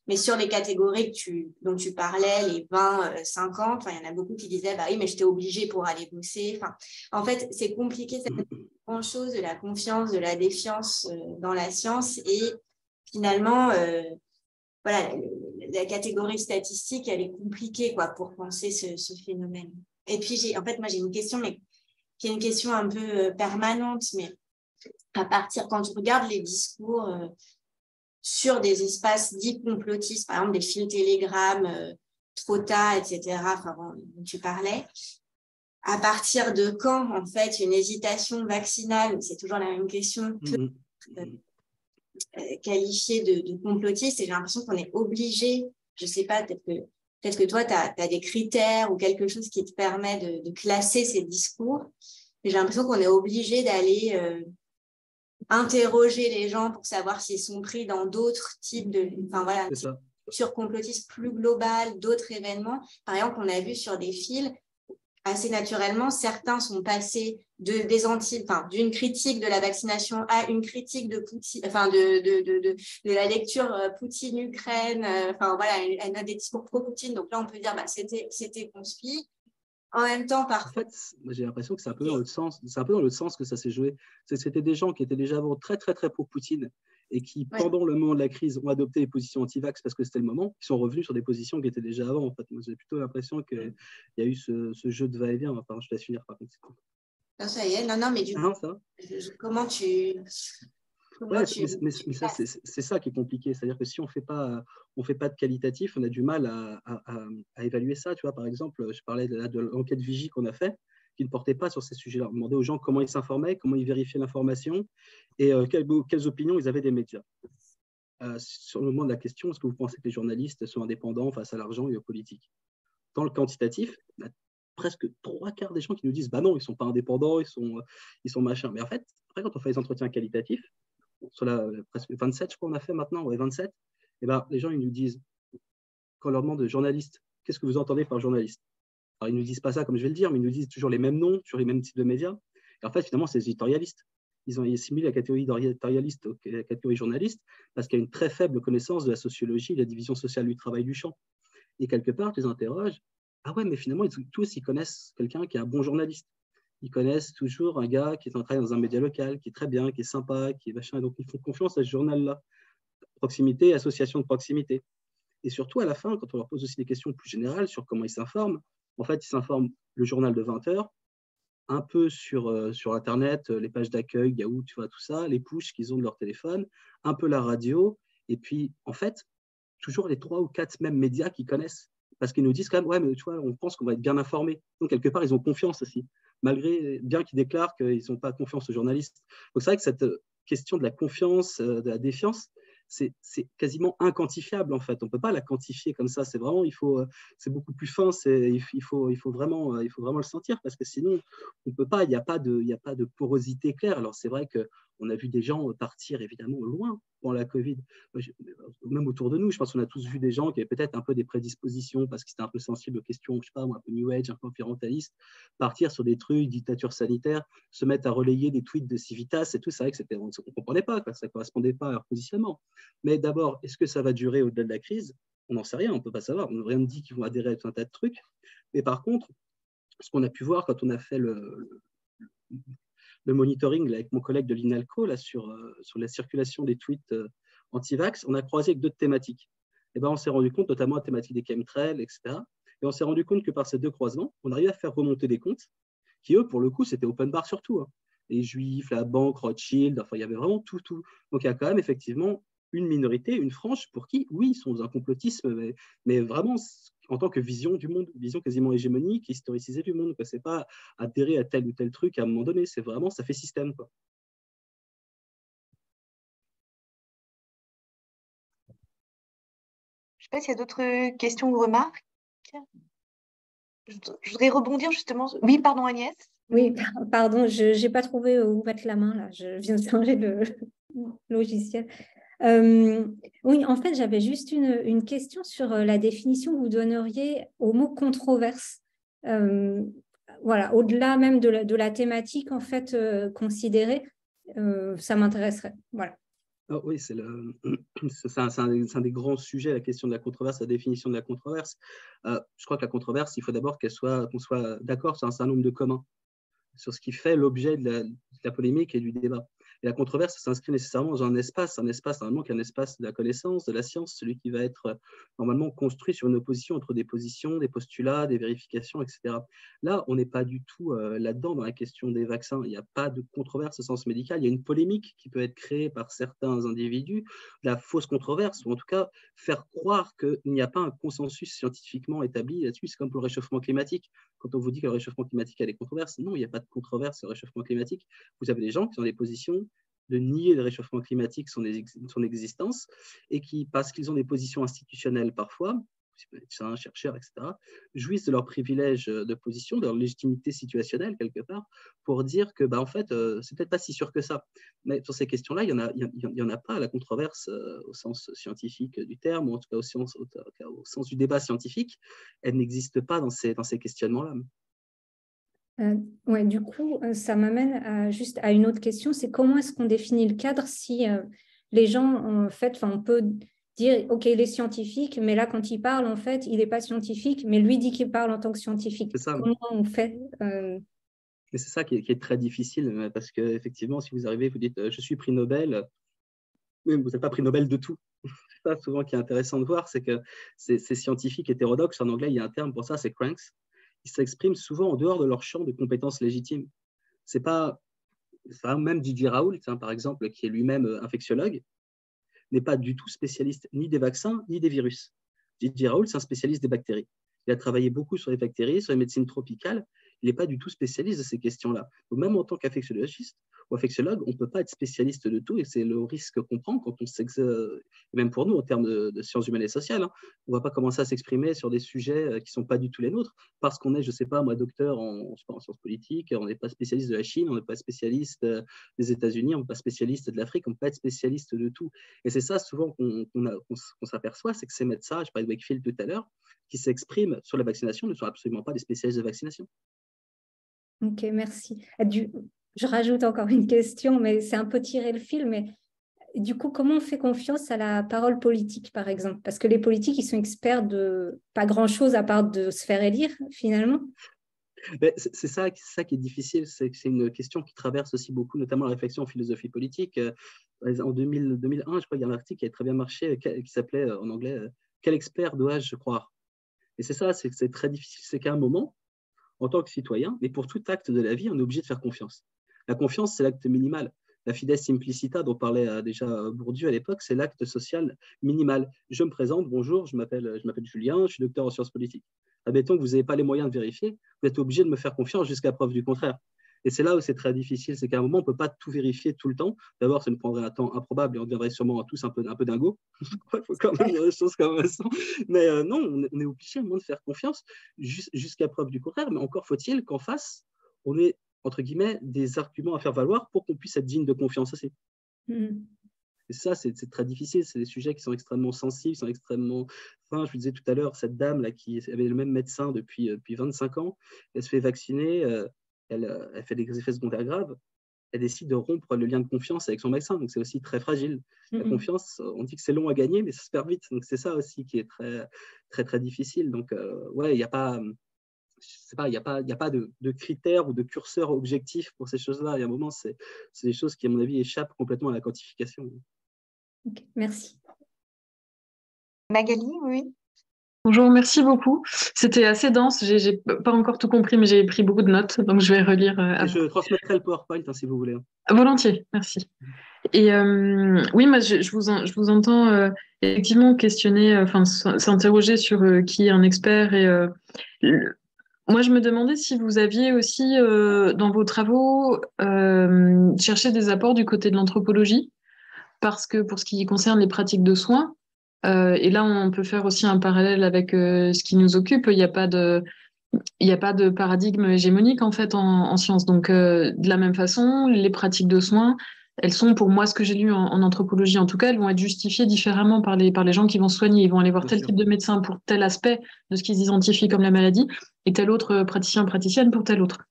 Mais sur les catégories dont tu parlais, les 20-50, il y en a beaucoup qui disaient, bah oui, mais j'étais obligée pour aller bosser. En fait, c'est compliqué, cette grand-chose de la confiance, de la défiance dans la science. Et finalement, voilà, la catégorie statistique, elle est compliquée pour penser ce phénomène. Et puis, moi, j'ai une question, mais qui est une question un peu permanente, mais quand on regarde les discours sur des espaces dits complotistes, par exemple des fils Telegram, Trota, etc., dont tu parlais, à partir de quand, en fait, une hésitation vaccinale, c'est toujours la même question, peut qualifiée de complotiste, et j'ai l'impression qu'on est obligé, je ne sais pas, peut-être que toi, tu as des critères ou quelque chose qui te permet de classer ces discours. Mais j'ai l'impression qu'on est obligé d'aller interroger les gens pour savoir s'ils sont pris dans d'autres types de sur complotisme plus global, d'autres événements. Par exemple, on a vu sur des fils, assez naturellement, certains sont passés d'une critique de la vaccination à une critique de Poutine, de la lecture Poutine-Ukraine, elle a des discours pro-Poutine. Donc là, on peut dire c'était conspi. En même temps, parfois. En fait, j'ai l'impression que c'est un peu dans l'autre sens. C'est un peu dans l'autre sens que ça s'est joué. C'était des gens qui étaient déjà avant très, très, très pro-Poutine et qui, pendant le moment de la crise, ont adopté les positions anti-vax parce que c'était le moment, qui sont revenus sur des positions qui étaient déjà avant. En fait, moi, j'ai plutôt l'impression qu'il y a eu ce jeu de va-et-vient. Enfin, je te laisse finir, par contre. Non, ça y est. Non, mais du coup, comment tu… Ouais, mais ça, c'est ça qui est compliqué. C'est-à-dire que si on fait pas de qualitatif, on a du mal à évaluer ça. Tu vois, par exemple, je parlais de l'enquête Vigie qu'on a fait, qui ne portait pas sur ces sujets-là. On demandait aux gens comment ils s'informaient, comment ils vérifiaient l'information et quelles opinions ils avaient des médias. Sur le moment de la question, est-ce que vous pensez que les journalistes sont indépendants face à l'argent et aux politiques? Dans le quantitatif, on a presque 3/4 des gens qui nous disent bah non, ils ne sont pas indépendants, ils sont machin. Mais en fait, après, quand on fait les entretiens qualitatifs, sur presque 27, je crois, on a fait maintenant, 27, et ben, les gens, ils nous disent, quand on leur demande de journaliste, qu'est-ce que vous entendez par journaliste? Alors, ils ne nous disent pas ça comme je vais le dire, mais ils nous disent toujours les mêmes noms, toujours les mêmes types de médias. Et en fait, finalement, c'est les éditorialistes. Ils ont assimilé la catégorie éditorialiste à la catégorie journaliste parce qu'il y a une très faible connaissance de la sociologie, de la division sociale du travail du champ. Et quelque part, tu les interroges, ah ouais, mais finalement, tous, ils connaissent quelqu'un qui est un bon journaliste. Ils connaissent toujours un gars qui est en train dans un média local, qui est très bien, qui est sympa, qui est machin. Et donc, ils font confiance à ce journal-là. Proximité, association de proximité. Et surtout, à la fin, quand on leur pose aussi des questions plus générales sur comment ils s'informent, en fait, ils s'informent le journal de 20 heures, un peu sur Internet, les pages d'accueil, Yahoo, tu vois, tout ça, les pushs qu'ils ont de leur téléphone, un peu la radio, et puis, en fait, toujours les 3 ou 4 mêmes médias qu'ils connaissent. Parce qu'ils nous disent quand même, ouais, mais tu vois, on pense qu'on va être bien informés. Donc, quelque part, ils ont confiance aussi, malgré bien qu'ils déclarent qu'ils n'ont pas confiance aux journalistes. Donc, c'est vrai que cette question de la confiance, de la défiance, c'est quasiment inquantifiable, en fait. On ne peut pas la quantifier comme ça. C'est vraiment, c'est beaucoup plus fin. Il faut vraiment le sentir, parce que sinon, on ne peut pas, il n'y a pas de porosité claire. Alors, c'est vrai qu'on a vu des gens partir, évidemment, loin pendant la Covid. Même autour de nous, je pense qu'on a tous vu des gens qui avaient peut-être un peu des prédispositions parce qu'ils étaient un peu sensibles aux questions, je sais pas, un peu New Age, un peu environnementaliste, partir sur des trucs, dictature sanitaire, se mettre à relayer des tweets de Civitas et tout. C'est vrai que on ne comprenait pas, ça ne correspondait pas à leur positionnement. Mais d'abord, est-ce que ça va durer au-delà de la crise? On n'en sait rien, on ne peut pas savoir. On n'a rien dit qu'ils vont adhérer à tout un tas de trucs. Mais par contre, ce qu'on a pu voir quand on a fait le monitoring là, avec mon collègue de l'INALCO là, sur la circulation des tweets anti-vax, on a croisé avec d'autres thématiques. Et ben, on s'est rendu compte, notamment la thématique des chemtrails, etc. Et on s'est rendu compte que par ces 2 croisements, on arrivait à faire remonter des comptes qui, eux, pour le coup, c'était open bar sur tout. Hein. Les Juifs, la banque, Rothschild, enfin, il y avait vraiment tout. Donc, il y a quand même effectivement une minorité, une frange pour qui, oui, ils sont dans un complotisme, mais vraiment en tant que vision du monde, vision quasiment hégémonique, historicisée du monde. Ce n'est pas adhérer à tel ou tel truc à un moment donné, c'est vraiment, ça fait système, quoi. Je ne sais pas s'il y a d'autres questions ou remarques. Je voudrais rebondir justement. Oui, pardon Agnès. Oui, pardon, je n'ai pas trouvé où mettre la main, là. Je viens de changer de logiciel. Oui, en fait, j'avais juste une question sur la définition que vous donneriez au mot controverse. Voilà, au-delà même de la thématique en fait considérée, ça m'intéresserait. Voilà. Oh, oui, c'est un des grands sujets, la question de la controverse, la définition de la controverse. Je crois que la controverse, il faut d'abord qu'on soit d'accord sur un certain nombre de communs, sur ce qui fait l'objet de la polémique et du débat. Et la controverse s'inscrit nécessairement dans un espace normalement qui est un espace de la connaissance, de la science, celui qui va être normalement construit sur une opposition entre des positions, des postulats, des vérifications, etc. Là, on n'est pas du tout là-dedans dans la question des vaccins. Il n'y a pas de controverse au sens médical. Il y a une polémique qui peut être créée par certains individus, la fausse controverse, ou en tout cas faire croire qu'il n'y a pas un consensus scientifiquement établi là-dessus. C'est comme pour le réchauffement climatique. Quand on vous dit que le réchauffement climatique a des controverses, non, il n'y a pas de controverse sur le réchauffement climatique. Vous avez des gens qui ont des positions de nier le réchauffement climatique, son existence, et qui, parce qu'ils ont des positions institutionnelles parfois, médecins, chercheurs, etc., jouissent de leur privilège de position, de leur légitimité situationnelle quelque part, pour dire que, en fait, c'est peut-être pas si sûr que ça. Mais sur ces questions-là, il y en a pas. La controverse au sens scientifique du terme, ou en tout cas au sens du débat scientifique, elle n'existe pas dans ces questionnements-là. Ouais, du coup, ça m'amène juste à une autre question, c'est comment est-ce qu'on définit le cadre si les gens, en fait, on peut dire, OK, il est scientifique, mais là, quand il parle, en fait, il n'est pas scientifique, mais lui dit qu'il parle en tant que scientifique. C'est ça. Comment on fait Mais c'est ça qui est très difficile, parce qu'effectivement, si vous arrivez, vous dites, je suis prix Nobel, mais vous n'êtes pas prix Nobel de tout. C'est ça souvent qui est intéressant de voir, c'est que ces scientifiques hétérodoxes, en anglais, il y a un terme pour ça, c'est cranks. Ils s'expriment souvent en dehors de leur champ de compétences légitimes. C'est pas même Didier Raoult, par exemple, qui est lui-même infectiologue, n'est pas du tout spécialiste ni des vaccins ni des virus. Didier Raoult, c'est un spécialiste des bactéries. Il a travaillé beaucoup sur les bactéries, sur les médecines tropicales. Il n'est pas du tout spécialiste de ces questions-là. Donc, même en tant qu'infectiologiste ou infectiologue, on ne peut pas être spécialiste de tout, et c'est le risque qu'on prend quand on s'exerce, même pour nous en termes de sciences humaines et sociales. Hein. On ne va pas commencer à s'exprimer sur des sujets qui ne sont pas du tout les nôtres, parce qu'on est, je ne sais pas, moi, docteur en sciences politiques, on n'est pas spécialiste de la Chine, on n'est pas spécialiste des États-Unis, on n'est pas spécialiste de l'Afrique, on ne peut pas être spécialiste de tout. Et c'est ça souvent qu'on s'aperçoit, c'est que ces médecins, je parlais de Wakefield tout à l'heure, qui s'expriment sur la vaccination ne sont absolument pas des spécialistes de vaccination. Ok, merci. je rajoute encore une question, mais c'est un peu tirer le fil, mais du coup, comment on fait confiance à la parole politique, par exemple? Parce que les politiques, ils sont experts de pas grand-chose à part de se faire élire, finalement. C'est ça qui est difficile, c'est que c'est une question qui traverse aussi beaucoup, notamment la réflexion en philosophie politique. En 2001, je crois qu'il y a un article qui a très bien marché, qui s'appelait en anglais « Quel expert dois-je croire ?» Et c'est ça, c'est très difficile. C'est qu'à un moment, en tant que citoyen, mais pour tout acte de la vie, on est obligé de faire confiance. La confiance, c'est l'acte minimal. La fides simplicita dont parlait déjà Bourdieu à l'époque, c'est l'acte social minimal. Je me présente, bonjour, je m'appelle Julien, je suis docteur en sciences politiques. Admettons que vous n'avez pas les moyens de vérifier, vous êtes obligé de me faire confiance jusqu'à preuve du contraire. Et c'est là où c'est très difficile, c'est qu'à un moment, on ne peut pas tout vérifier tout le temps. D'abord, ça nous prendrait un temps improbable et on deviendrait sûrement tous un peu dingo. Il faut quand même dire les choses comme elles sont. Mais non, on est obligé à un moment de faire confiance jusqu'à preuve du contraire. Mais encore faut-il qu'en face, on ait, entre guillemets, des arguments à faire valoir pour qu'on puisse être digne de confiance aussi. Et ça, c'est très difficile. C'est des sujets qui sont extrêmement sensibles, sont extrêmement... Enfin, je vous disais tout à l'heure, cette dame là qui avait le même médecin depuis 25 ans, elle se fait vacciner, elle fait des effets secondaires graves, elle décide de rompre le lien de confiance avec son médecin. Donc, c'est aussi très fragile. La confiance, on dit que c'est long à gagner, mais ça se perd vite. Donc, c'est ça aussi qui est très, très, très difficile. Donc, ouais, il n'y a pas... il n'y a pas de critères ou de curseurs objectifs pour ces choses-là. Il y a un moment, c'est des choses qui, à mon avis, échappent complètement à la quantification. Okay, merci. Magali, oui. Bonjour, merci beaucoup. C'était assez dense, j'ai pas encore tout compris, mais j'ai pris beaucoup de notes, donc je vais relire. Je transmettrai le PowerPoint si vous voulez. Volontiers, merci. Et oui, moi, je vous entends effectivement questionner, enfin, s'interroger sur qui est un expert. Et moi, je me demandais si vous aviez aussi, dans vos travaux, cherché des apports du côté de l'anthropologie, parce que pour ce qui concerne les pratiques de soins, et là, on peut faire aussi un parallèle avec ce qui nous occupe. Il n'y a pas de paradigme hégémonique en fait en sciences. Donc, de la même façon, les pratiques de soins, elles sont, pour moi, ce que j'ai lu en anthropologie, en tout cas, elles vont être justifiées différemment par les gens qui vont soigner. Ils vont aller voir tel type de médecin pour tel aspect de ce qu'ils identifient comme la maladie, et tel autre praticienne pour tel autre.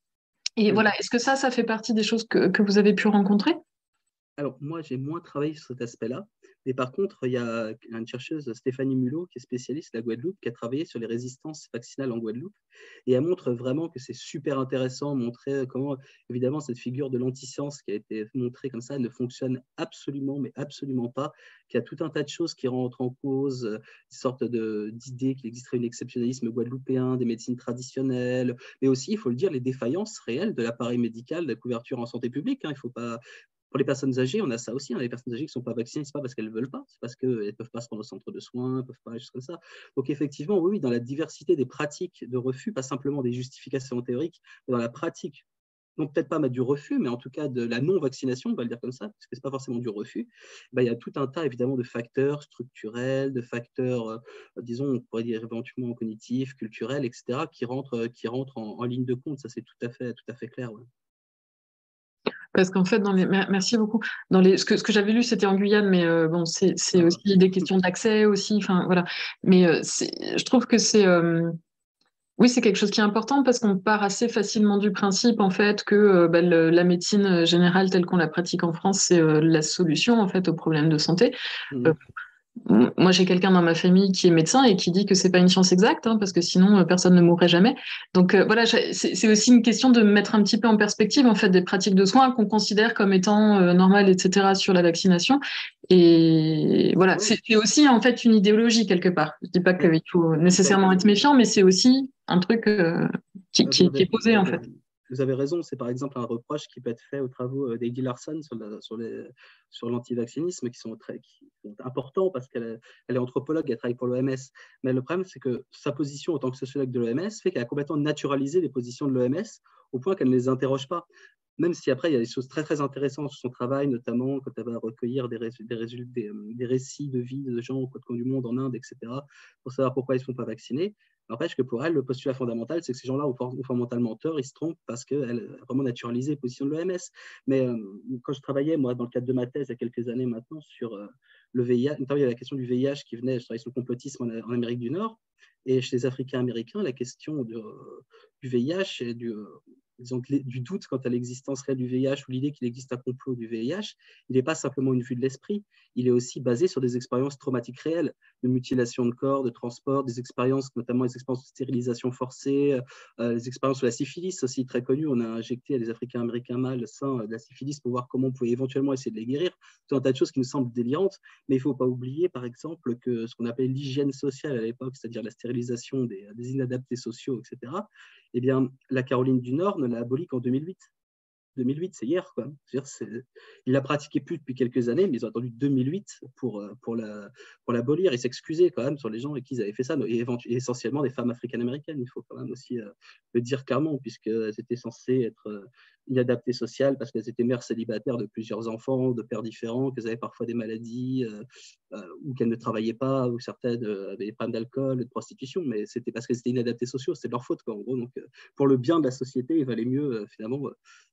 Et voilà, est-ce que ça fait partie des choses que vous avez pu rencontrer ? Alors, moi, j'ai moins travaillé sur cet aspect-là. Mais par contre, il y a une chercheuse, Stéphanie Mulot, qui est spécialiste de la Guadeloupe, qui a travaillé sur les résistances vaccinales en Guadeloupe. Et elle montre vraiment que c'est super intéressant, montrer comment, évidemment, cette figure de l'antiscience qui a été montrée comme ça ne fonctionne absolument, mais absolument pas, qu'il y a tout un tas de choses qui rentrent en cause, une sorte d'idée qu'il existerait un exceptionnalisme guadeloupéen, des médecines traditionnelles, mais aussi, il faut le dire, les défaillances réelles de l'appareil médical, de la couverture en santé publique. Il faut pas... Pour les personnes âgées, on a ça aussi. Les personnes âgées qui ne sont pas vaccinées, ce n'est pas parce qu'elles ne veulent pas, c'est parce qu'elles ne peuvent pas se rendre au centre de soins, elles ne peuvent pas, des choses comme ça. Donc, effectivement, oui, dans la diversité des pratiques de refus, pas simplement des justifications théoriques, mais dans la pratique, non peut-être pas du refus, mais en tout cas de la non-vaccination, on va le dire comme ça, parce que ce n'est pas forcément du refus, il y a tout un tas, évidemment, de facteurs structurels, de facteurs, disons, on pourrait dire éventuellement cognitifs, culturels, etc., qui rentrent en ligne de compte. Ça, c'est tout à fait clair. Ouais. Parce qu'en fait, merci beaucoup. Ce que j'avais lu, c'était en Guyane, mais bon, c'est aussi des questions d'accès aussi. Enfin, voilà. Mais je trouve que oui, c'est quelque chose qui est important parce qu'on part assez facilement du principe, en fait, que la médecine générale telle qu'on la pratique en France, c'est la solution, en fait, aux problèmes de santé. Moi, j'ai quelqu'un dans ma famille qui est médecin et qui dit que c'est pas une science exacte, parce que sinon personne ne mourrait jamais. Donc voilà, c'est aussi une question de mettre un petit peu en perspective en fait des pratiques de soins qu'on considère comme étant normales, etc. sur la vaccination. Et voilà, c'est aussi en fait une idéologie quelque part. Je dis pas qu'il faut nécessairement être méfiant, mais c'est aussi un truc qui est posé en fait. Vous avez raison, c'est par exemple un reproche qui peut être fait aux travaux d'Heidi Larson sur l'antivaccinisme qui sont importants parce qu'elle est anthropologue, elle travaille pour l'OMS. Mais le problème, c'est que sa position en tant que sociologue de l'OMS fait qu'elle a complètement naturalisé les positions de l'OMS au point qu'elle ne les interroge pas. Même si après, il y a des choses très, très intéressantes sur son travail, notamment quand elle va recueillir des récits de vie de gens aux quatre coins du monde, en Inde, etc., pour savoir pourquoi ils ne sont pas vaccinés. N'empêche que pour elle, le postulat fondamental, c'est que ces gens-là ont fondamentalement tort, ils se trompent parce qu'elle a vraiment naturalisé les positions de l'OMS. Mais quand je travaillais, moi, dans le cadre de ma thèse, il y a quelques années maintenant, sur le VIH, notamment il y a la question du VIH qui venait, je travaillais sur le complotisme en Amérique du Nord, et chez les Africains-Américains, la question du VIH et disons, du doute quant à l'existence réelle du VIH ou l'idée qu'il existe un complot du VIH, il n'est pas simplement une vue de l'esprit, il est aussi basé sur des expériences traumatiques réelles, de mutilation de corps, de transport, des expériences, notamment les expériences de stérilisation forcée, les expériences sur la syphilis aussi très connues. On a injecté à des Africains-Américains mâles sains de la syphilis pour voir comment on pouvait éventuellement essayer de les guérir. Tout un tas de choses qui nous semblent délirantes, mais il ne faut pas oublier, par exemple, que ce qu'on appelait l'hygiène sociale à l'époque, c'est-à-dire la stérilisation des inadaptés sociaux, etc., eh bien, la Caroline du Nord ne l'a abolie qu'en 2008. 2008, c'est hier, quoi. Il l'a pratiqué plus depuis quelques années, mais ils ont attendu 2008 pour l'abolir. Ils s'excusaient quand même sur les gens avec qui ils avaient fait ça, et essentiellement des femmes africaines-américaines, il faut quand même aussi le dire clairement, puisqu'elles étaient censées être inadaptées sociales parce qu'elles étaient mères célibataires de plusieurs enfants, de pères différents, qu'elles avaient parfois des maladies, ou qu'elles ne travaillaient pas, ou certaines avaient des problèmes d'alcool, de prostitution, mais c'était parce qu'elles étaient inadaptées sociaux, c'était de leur faute, quoi, en gros. Donc, pour le bien de la société, il valait mieux, finalement,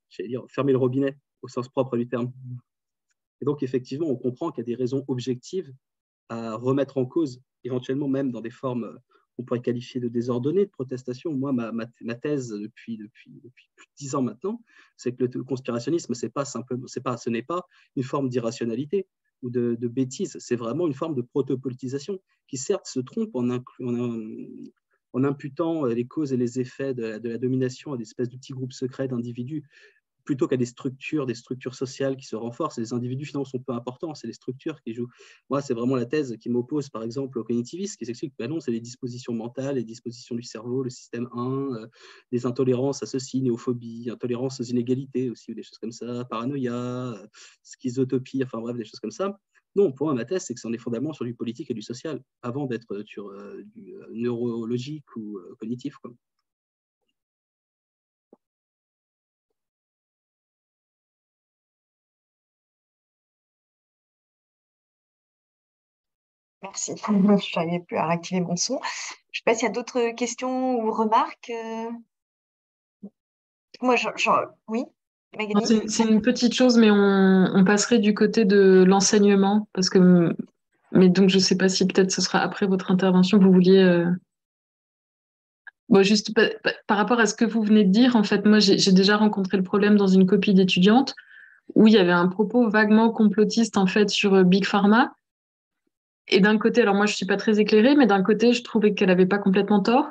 j'allais dire, fermer le robinet au sens propre du terme. Et donc, effectivement, on comprend qu'il y a des raisons objectives à remettre en cause, éventuellement même dans des formes qu'on pourrait qualifier de désordonnées, de protestation. Moi, ma thèse depuis plus de 10 ans maintenant, c'est que le conspirationnisme, ce n'est pas une forme d'irrationalité ou de bêtise, c'est vraiment une forme de protopolitisation qui certes se trompe en imputant les causes et les effets de la domination à des espèces de petits groupes secrets d'individus, plutôt qu'à des structures sociales qui se renforcent. Les individus, finalement, sont peu importants, c'est les structures qui jouent. Moi, c'est vraiment la thèse qui m'oppose, par exemple, au cognitivisme, qui s'explique que non, c'est les dispositions mentales, les dispositions du cerveau, le système 1, des intolérances à ceci, néophobie, intolérance aux inégalités aussi, ou des choses comme ça, paranoïa, schizotopie, enfin bref, des choses comme ça. Non, pour moi, ma thèse, c'est que c'est des fondements sur du politique et du social, avant d'être sur du neurologique ou cognitif, quoi. Merci. Je n'arrivais plus à réactiver mon son. Je ne sais pas s'il y a d'autres questions ou remarques. Moi, oui, Magali. C'est une petite chose, mais on passerait du côté de l'enseignement, parce que, mais donc je ne sais pas si peut-être ce sera après votre intervention, vous vouliez. Bon, juste par rapport à ce que vous venez de dire, en fait, moi j'ai déjà rencontré le problème dans une copie d'étudiante où il y avait un propos vaguement complotiste en fait sur Big Pharma. Et d'un côté, alors moi je suis pas très éclairée, mais d'un côté je trouvais qu'elle avait pas complètement tort,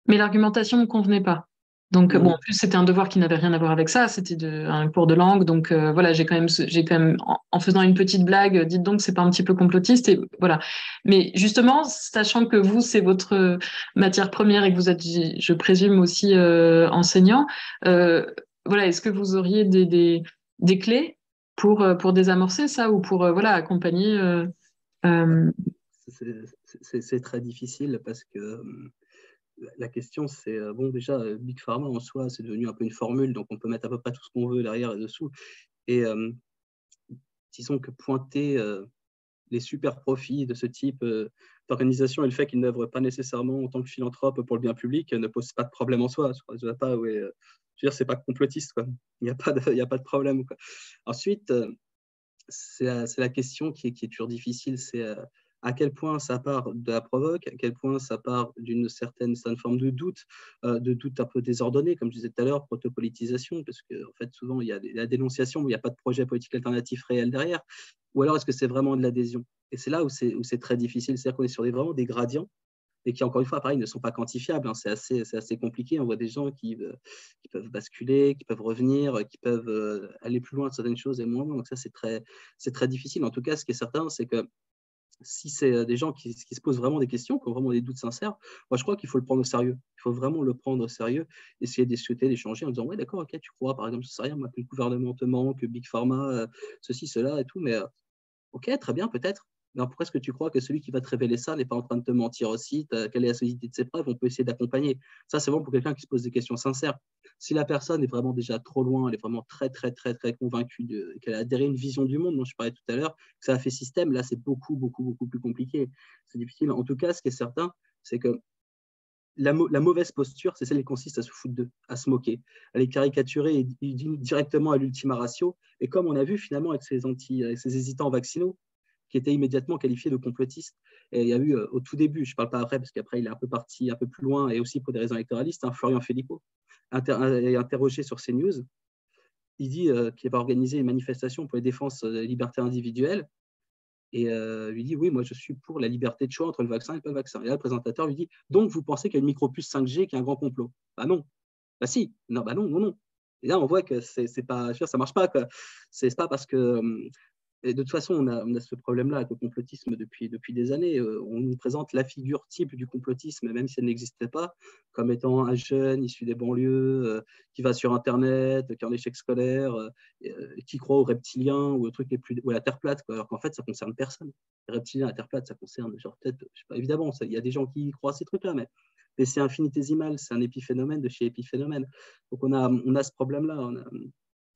mais l'argumentation me convenait pas. Donc bon, en plus c'était un devoir qui n'avait rien à voir avec ça, c'était un cours de langue, donc voilà, j'ai quand même en faisant une petite blague, dites donc c'est pas un petit peu complotiste et voilà. Mais justement, sachant que vous c'est votre matière première et que vous êtes, je présume aussi enseignant, voilà, est-ce que vous auriez des clés pour désamorcer ça ou pour voilà accompagner C'est très difficile parce que la question, c'est, bon, déjà, Big Pharma en soi, c'est devenu un peu une formule, donc on peut mettre à peu près tout ce qu'on veut derrière et dessous. Et disons que pointer les super profits de ce type d'organisation et le fait qu'ils n'œuvrent pas nécessairement en tant que philanthrope pour le bien public ne pose pas de problème en soi. Je ne pas, ouais, je veux dire, c'est pas complotiste, quoi. Il n'y a pas de problème, quoi. Ensuite, c'est la question qui est toujours difficile, c'est à quel point ça part de la provoque, à quel point ça part d'une certaine forme de doute un peu désordonné, comme je disais tout à l'heure, protopolitisation, parce qu'en en fait, souvent, il y a la dénonciation, mais il n'y a pas de projet politique alternatif réel derrière, ou alors est-ce que c'est vraiment de l'adhésion? Et c'est là où c'est très difficile, c'est-à-dire qu'on est sur vraiment des gradients, et qui, encore une fois, pareil, ne sont pas quantifiables, hein. C'est assez compliqué. On voit des gens qui peuvent basculer, qui peuvent revenir, qui peuvent aller plus loin de certaines choses et moins loin. Donc ça, c'est très difficile. En tout cas, ce qui est certain, c'est que si c'est des gens qui se posent vraiment des questions, qui ont vraiment des doutes sincères, moi, je crois qu'il faut le prendre au sérieux. Il faut vraiment le prendre au sérieux, essayer de discuter, d'échanger en disant « Ouais, d'accord, ok, tu crois, par exemple, je sais rien, moi, que le gouvernement te ment, que Big Pharma, ceci, cela et tout, mais ok, très bien, peut-être. Mais pourquoi est-ce que tu crois que celui qui va te révéler ça n'est pas en train de te mentir aussi? Quelle est la solidité de ses preuves? On peut essayer d'accompagner. Ça, c'est vraiment pour quelqu'un qui se pose des questions sincères. Si la personne est vraiment déjà trop loin, elle est vraiment très, très, très, très convaincue qu'elle a adhéré à une vision du monde dont je parlais tout à l'heure, que ça a fait système, là, c'est beaucoup, beaucoup, beaucoup plus compliqué. C'est difficile. En tout cas, ce qui est certain, c'est que la mauvaise posture, c'est celle qui consiste à se foutre d'eux, à se moquer, à les caricaturer directement à l'ultima ratio. Et comme on a vu finalement avec ces hésitants vaccinaux, qui était immédiatement qualifié de complotiste. Et il y a eu au tout début, je ne parle pas après, parce qu'après il est un peu parti un peu plus loin, et aussi pour des raisons électoralistes, Florian Philippot, interrogé sur CNews, il dit qu'il va organiser une manifestation pour les défenses des libertés individuelles. Et lui dit, oui, moi je suis pour la liberté de choix entre le vaccin et pas le vaccin. Et là, le présentateur lui dit, donc vous pensez qu'il y a une micropuce 5G qui est un grand complot? Bah non. Bah si. Non, bah non, non, non. Et là, on voit que c'est pas, ça marche pas, quoi. C'est pas parce que. Et de toute façon, on a ce problème-là avec le complotisme depuis des années. On nous présente la figure type du complotisme, même si elle n'existait pas, comme étant un jeune issu des banlieues, qui va sur Internet, qui est en échec scolaire, qui croit aux reptiliens ou à la Terre plate, quoi, alors qu'en fait, ça ne concerne personne. Les reptiliens, la Terre plate, ça concerne, genre, peut-être, je sais pas, évidemment, il y a des gens qui croient à ces trucs-là, mais c'est infinitésimal, c'est un épiphénomène de chez épiphénomène. Donc, on a ce problème-là,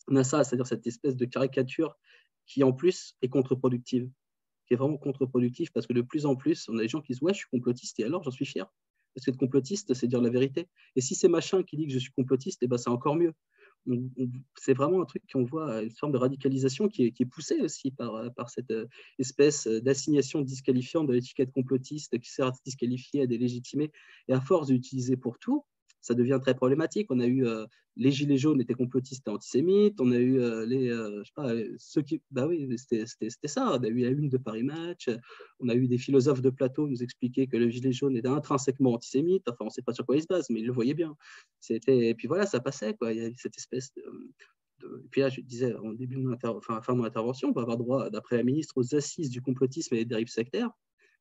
on a ça, c'est-à-dire cette espèce de caricature qui en plus est contre-productive, qui est vraiment contre-productive parce que de plus en plus, on a des gens qui disent « ouais, je suis complotiste » et alors j'en suis fier. Parce que être complotiste, c'est dire la vérité. Et si c'est machin qui dit que je suis complotiste, eh ben, c'est encore mieux. C'est vraiment un truc qu'on voit, une forme de radicalisation qui est poussée aussi par cette espèce d'assignation disqualifiante de l'étiquette complotiste qui sert à disqualifier, à délégitimer. Et à force d'utiliser pour tout, ça devient très problématique. On a eu les gilets jaunes étaient complotistes et antisémites. On a eu je sais pas, ceux qui, bah oui, c'était ça. On a eu la une de Paris Match. On a eu des philosophes de plateau nous expliquer que le gilet jaune était intrinsèquement antisémite. Enfin, on ne sait pas sur quoi il se base, mais ils le voyaient bien. Et puis voilà, ça passait, quoi. Il y a cette espèce et puis là, je disais en début de fin de mon intervention, on va avoir droit, d'après la ministre, aux assises du complotisme et des dérives sectaires.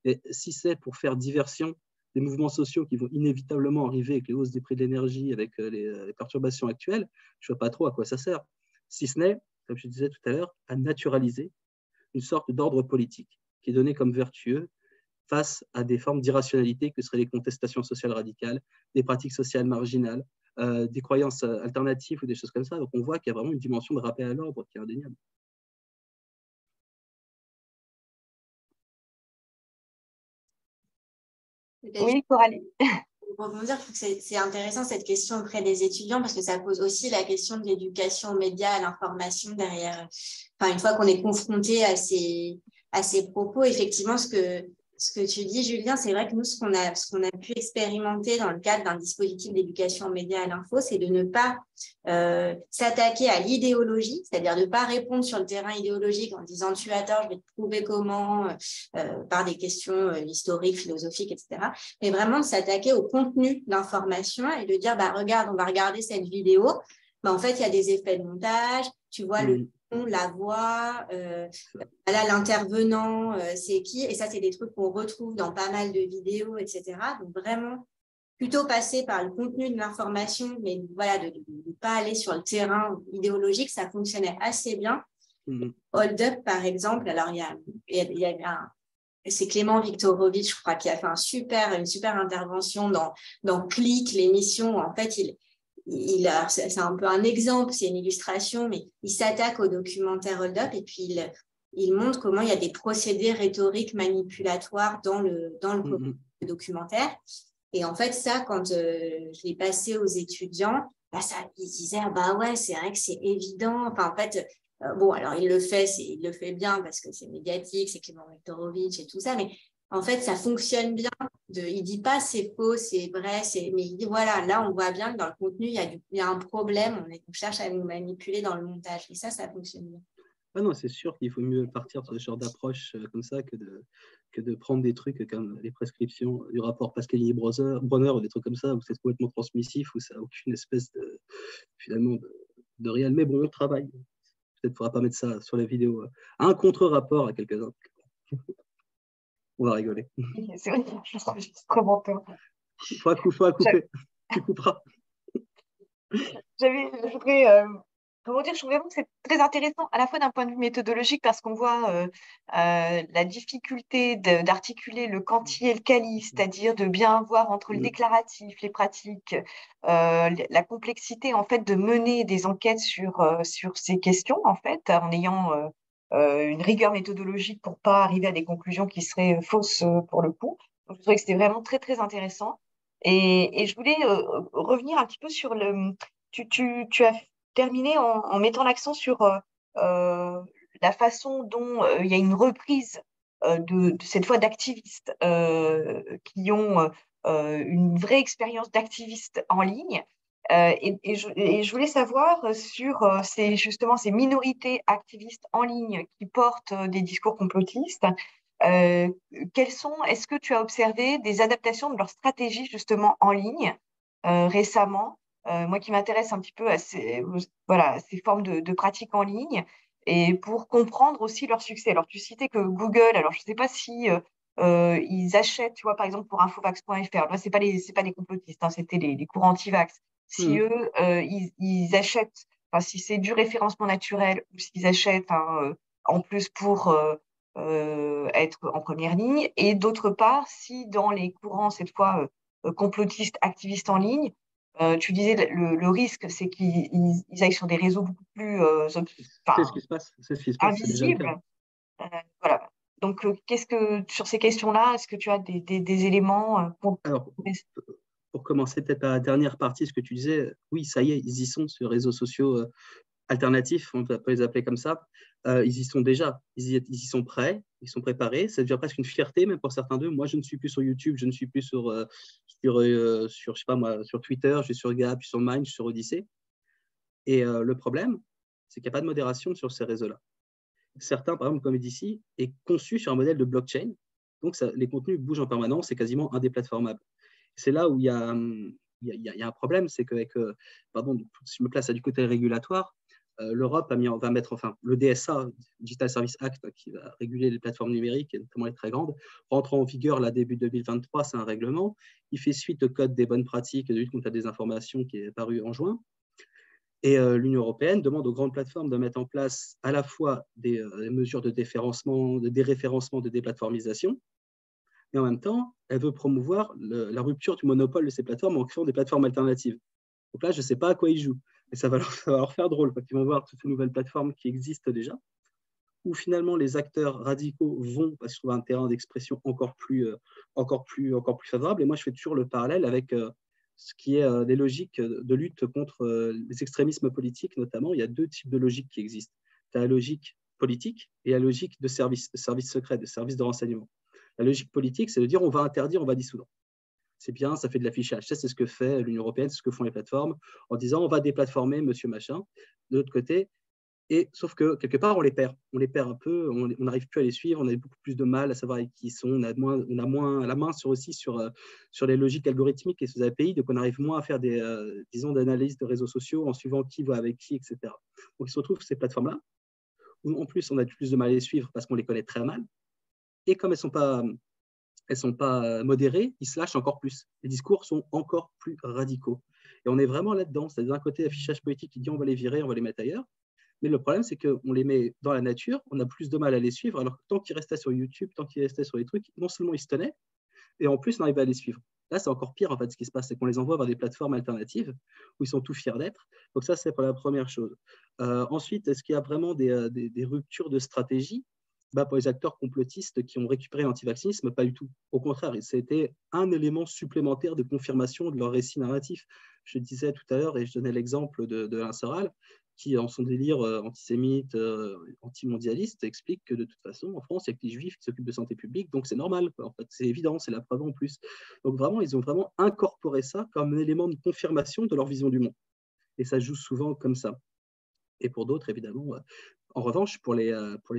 Et si c'est pour faire diversion des mouvements sociaux qui vont inévitablement arriver avec les hausses des prix de l'énergie, avec les perturbations actuelles, je ne vois pas trop à quoi ça sert. Si ce n'est, comme je disais tout à l'heure, à naturaliser une sorte d'ordre politique qui est donné comme vertueux face à des formes d'irrationalité que seraient les contestations sociales radicales, des pratiques sociales marginales, des croyances alternatives ou des choses comme ça. Donc on voit qu'il y a vraiment une dimension de rappel à l'ordre qui est indéniable. Oui, Coralie. Pour rebondir, je trouve que c'est intéressant cette question auprès des étudiants parce que ça pose aussi la question de l'éducation aux médias, à l'information derrière. Enfin, une fois qu'on est confronté à ces propos, effectivement, ce que tu dis, Julien, c'est vrai que nous, ce qu'on a pu expérimenter dans le cadre d'un dispositif d'éducation aux médias à l'info, c'est de ne pas s'attaquer à l'idéologie, c'est-à-dire de ne pas répondre sur le terrain idéologique en disant tu as tort, je vais te prouver comment, par des questions historiques, philosophiques, etc. Mais vraiment de s'attaquer au contenu de l'information et de dire, bah, regarde, on va regarder cette vidéo, bah, en fait, il y a des effets de montage, tu vois le ton, la voix, là, l'intervenant, c'est qui, et ça, c'est des trucs qu'on retrouve dans pas mal de vidéos, etc. Donc, vraiment, plutôt passer par le contenu de l'information, mais voilà, de ne pas aller sur le terrain idéologique, ça fonctionnait assez bien. Hold Up, par exemple, alors il y a c'est Clément Viktorovitch, je crois, qui a fait une super intervention dans Click, l'émission. En fait, c'est un peu un exemple, c'est une illustration, mais il s'attaque au documentaire Hold Up et puis il montre comment il y a des procédés rhétoriques manipulatoires dans le documentaire. Et en fait, ça, quand je l'ai passé aux étudiants, bah, ils disaient, ah, bah ouais, c'est vrai que c'est évident. Enfin, en fait, bon, alors il le fait bien parce que c'est médiatique, c'est Clément Viktorovitch et tout ça, mais en fait, ça fonctionne bien. Il ne dit pas c'est faux, c'est vrai, mais il dit voilà, là, on voit bien que dans le contenu, il y a un problème, on cherche à nous manipuler dans le montage. Et ça fonctionne bien. Ah non, c'est sûr qu'il faut mieux partir de ce genre d'approche comme ça que de prendre des trucs comme les prescriptions du rapport Pascalini-Bronner ou des trucs comme ça où c'est complètement transmissif, où ça n'a aucune espèce de réel. Mais bon, on travaille. Peut-être qu'il ne faudra pas mettre ça sur la vidéo. Un contre-rapport à quelques-uns. On va rigoler. C'est vrai, je commentaire. Il faudra couper. Tu couperas. Je voudrais je trouve vraiment que c'est très intéressant, à la fois d'un point de vue méthodologique, parce qu'on voit la difficulté d'articuler le quanti et le quali, c'est-à-dire de bien voir entre le déclaratif, les pratiques, la complexité en fait de mener des enquêtes sur ces questions en fait, en ayant une rigueur méthodologique pour pas arriver à des conclusions qui seraient fausses pour le coup. Donc, je trouvais que c'était vraiment très très intéressant. Et je voulais revenir un petit peu sur tu as terminé en mettant l'accent sur la façon dont il y a une reprise cette fois d'activistes qui ont une vraie expérience d'activistes en ligne. Et je voulais savoir sur justement ces minorités activistes en ligne qui portent des discours complotistes. Est-ce que tu as observé des adaptations de leur stratégie justement en ligne récemment? Moi qui m'intéresse un petit peu à ces formes de pratiques en ligne et pour comprendre aussi leur succès. Alors, tu citais que Google, alors je ne sais pas si ils achètent, tu vois, par exemple pour infovax.fr, là, c'est pas des complotistes, hein, c'était les courants anti-vax. Si eux, ils achètent, enfin, si c'est du référencement naturel ou s'ils achètent en plus pour être en première ligne, et d'autre part, si dans les courants, cette fois complotistes, activistes en ligne, tu disais le risque, c'est qu'ils aillent sur des réseaux beaucoup plus c'est ce qui se passe, c'est déjà le cas. invisibles. Voilà. Donc, sur ces questions-là, est-ce que tu as des éléments Alors, pour commencer peut-être par la dernière partie, ce que tu disais, oui, ça y est, ils y sont sur les réseaux sociaux alternatifs, on peut les appeler comme ça. Ils y sont déjà, ils y sont prêts, ils sont préparés. Ça devient presque une fierté, même pour certains d'eux. Moi, je ne suis plus sur YouTube, je ne suis plus sur je sais pas moi, sur Twitter, je suis sur Gab, je suis sur Mind, je suis sur Odyssée. Et le problème, c'est qu'il n'y a pas de modération sur ces réseaux-là. Certains, par exemple, comme d'ici, est conçu sur un modèle de blockchain. Donc, les contenus bougent en permanence, c'est quasiment indéplatformable. C'est là où il y a un problème, c'est qu'avec, si je me place du côté régulatoire, l'Europe va mettre, le DSA, Digital Service Act, qui va réguler les plateformes numériques, et notamment les très grandes, rentre en vigueur là, début 2023, c'est un règlement. Il fait suite au code des bonnes pratiques de lutte contre la désinformation qui est paru en juin. Et l'Union européenne demande aux grandes plateformes de mettre en place à la fois des mesures de déréférencement, de déplatformisation, mais en même temps, elle veut promouvoir la rupture du monopole de ces plateformes en créant des plateformes alternatives. Donc là, je ne sais pas à quoi ils jouent. Et ça va leur faire drôle, parce qu'ils vont voir toutes ces nouvelles plateformes qui existent déjà, où finalement les acteurs radicaux vont parce qu'ils trouvent un terrain d'expression encore plus favorable. Et moi, je fais toujours le parallèle avec ce qui est des logiques de lutte contre les extrémismes politiques, notamment. Il y a deux types de logiques qui existent. Tu as la logique politique et la logique de service secret, de service de renseignement. La logique politique, c'est de dire on va interdire, on va dissoudre. C'est bien, ça fait de l'affichage. Ça, c'est ce que fait l'Union européenne, c'est ce que font les plateformes, en disant on va déplatformer monsieur machin. De l'autre côté, sauf que quelque part, on les perd un peu, on n'arrive plus à les suivre, on a beaucoup plus de mal à savoir avec qui ils sont, on a moins la main sur les logiques algorithmiques et ces API, donc on arrive moins à faire d'analyse de réseaux sociaux en suivant qui va avec qui, etc. Donc, il se retrouve ces plateformes-là, où en plus, on a plus de mal à les suivre parce qu'on les connaît très mal, et comme elles ne sont pas modérées, ils se lâchent encore plus. Les discours sont encore plus radicaux. Et on est vraiment là-dedans. C'est d'un côté affichage politique qui dit on va les virer, on va les mettre ailleurs. Mais le problème, c'est qu'on les met dans la nature, on a plus de mal à les suivre, alors que tant qu'ils restaient sur YouTube, tant qu'ils restaient sur les trucs, non seulement ils se tenaient, et en plus, on arrivait à les suivre. Là, c'est encore pire, en fait, ce qui se passe, c'est qu'on les envoie vers des plateformes alternatives où ils sont tout fiers d'être. Donc ça, c'est pour la première chose. Ensuite, est-ce qu'il y a vraiment des ruptures de stratégie ? Pour les acteurs complotistes qui ont récupéré l'antivaccinisme, pas du tout. Au contraire, c'était un élément supplémentaire de confirmation de leur récit narratif. Je disais tout à l'heure, et je donnais l'exemple de Alain Soral, qui, en son délire antisémite, antimondialiste, explique que de toute façon, en France, il n'y a que les juifs qui s'occupent de santé publique, donc c'est normal. En fait, c'est évident, c'est la preuve en plus. Donc vraiment, ils ont vraiment incorporé ça comme un élément de confirmation de leur vision du monde. Et ça joue souvent comme ça. Et pour d'autres, évidemment, en revanche, pour les